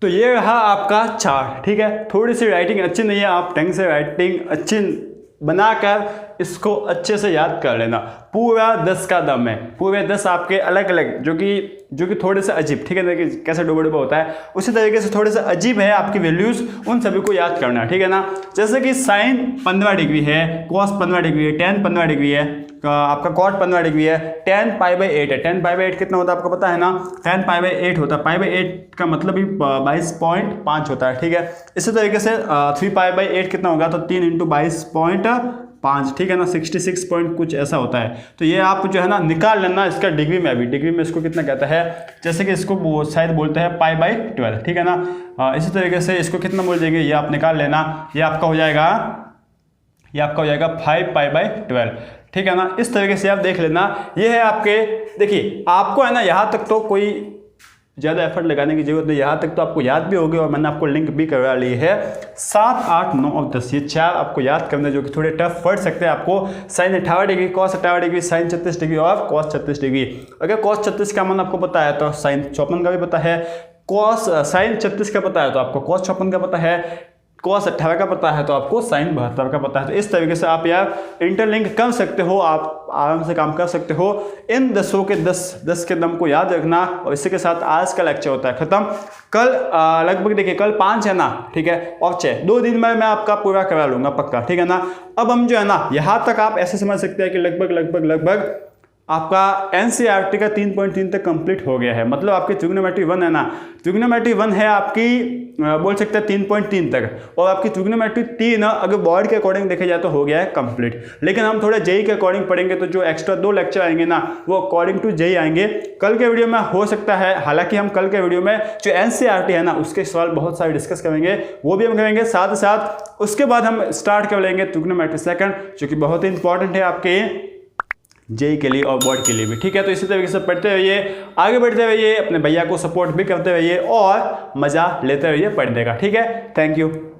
S1: तो ये रहा आपका चार्ट, ठीक है। थोड़ी सी राइटिंग अच्छी नहीं है, आप ढंग से राइटिंग अच्छी बनाकर इसको अच्छे से याद कर लेना। पूरा 10 का दम है, पूरे 10 आपके अलग अलग जो कि थोड़े से अजीब, ठीक है ना, कि कैसे डुबा डुबा होता है उसी तरीके से थोड़े से अजीब है आपकी वैल्यूज, उन सभी को याद करना, ठीक है ना। जैसे कि साइन 15 डिग्री है, कॉस 15 डिग्री है, टेन 15 डिग्री है, आपका कॉट 15 डिग्री है, टेन π/8 है। 10 π/8 कितना होता है आपको पता है ना, 10 π/8 होता है। π/8 का मतलब ही 22.5 होता है, ठीक है। इसी तरीके से 3 π/8 कितना होगा, तो 3 × 22.5, ठीक है ना, 66 पॉइंट कुछ ऐसा होता है। तो ये आप जो है ना निकाल लेना इसका डिग्री में, अभी डिग्री में इसको कितना कहता है, जैसे कि इसको शायद बोलते हैं π/12, ठीक है ना। इसी तरीके से इसको कितना बोल देंगे ये आप निकाल लेना, ये आपका हो जाएगा 5 π/12, ठीक है ना। इस तरीके से आप देख लेना। ये है आपके, देखिए आपको है ना यहाँ तक तो कोई ज़्यादा एफर्ट लगाने की जरूरत नहीं, यहाँ तक तो आपको याद भी होगी, और मैंने आपको लिंक भी करवा ली है। 7, 8, 9 और 10 ये 4 आपको याद करना, जो कि थोड़े टफ पड़ सकते हैं आपको। Sine 58 degree, cos 58 degree, sine 36 degree और कॉस 36 डिग्री। अगर कॉस 36 का मान आपको पता है तो साइन 54 का भी पता है, साइन 36 का पता है तो आपको कॉस 56 का पता है, कॉस 58 का पता है तो आपको साइन 72 का पता है। तो इस तरीके से आप यार इंटरलिंक कर सकते हो, आप आराम से काम कर सकते हो। इन 10 के 10 के दम को याद रखना। और इसी के साथ आज का लेक्चर होता है खत्म। कल लगभग देखिए कल 5 है ना, ठीक है, और 6, 2 दिन में मैं आपका पूरा करा लूंगा पक्का, ठीक है ना। अब हम जो है ना यहाँ तक आप ऐसे समझ सकते हैं कि लगभग आपका NCERT का 3.3 तक कंप्लीट हो गया है। मतलब आपकी ट्रिग्नोमेट्री 1 है ना, ट्रिग्नोमेट्री 1 है आपकी बोल सकते हैं 3.3 तक, और आपकी ट्रिग्नोमेट्री 3 अगर बोर्ड के अकॉर्डिंग देखे जाए तो हो गया है कंप्लीट। लेकिन हम थोड़ा JEE के अकॉर्डिंग पढ़ेंगे, तो जो एक्स्ट्रा 2 लेक्चर आएंगे ना वो अकॉर्डिंग टू JEE आएंगे। कल के वीडियो में हो सकता है, हालांकि हम कल के वीडियो में जो NCERT है ना उसके सवाल बहुत सारे डिस्कस करेंगे, वो भी हम करेंगे। साथ ही साथ उसके बाद हम स्टार्ट कर लेंगे ट्रिग्नोमेट्री 2, जो कि बहुत ही इंपॉर्टेंट है आपके JEE के लिए और बोर्ड के लिए भी, ठीक है। तो इसी तरीके से पढ़ते रहिए, आगे बढ़ते रहिए, अपने भैया को सपोर्ट भी करते रहिए और मज़ा लेते रहिए पढ़ने का, ठीक है। Thank you.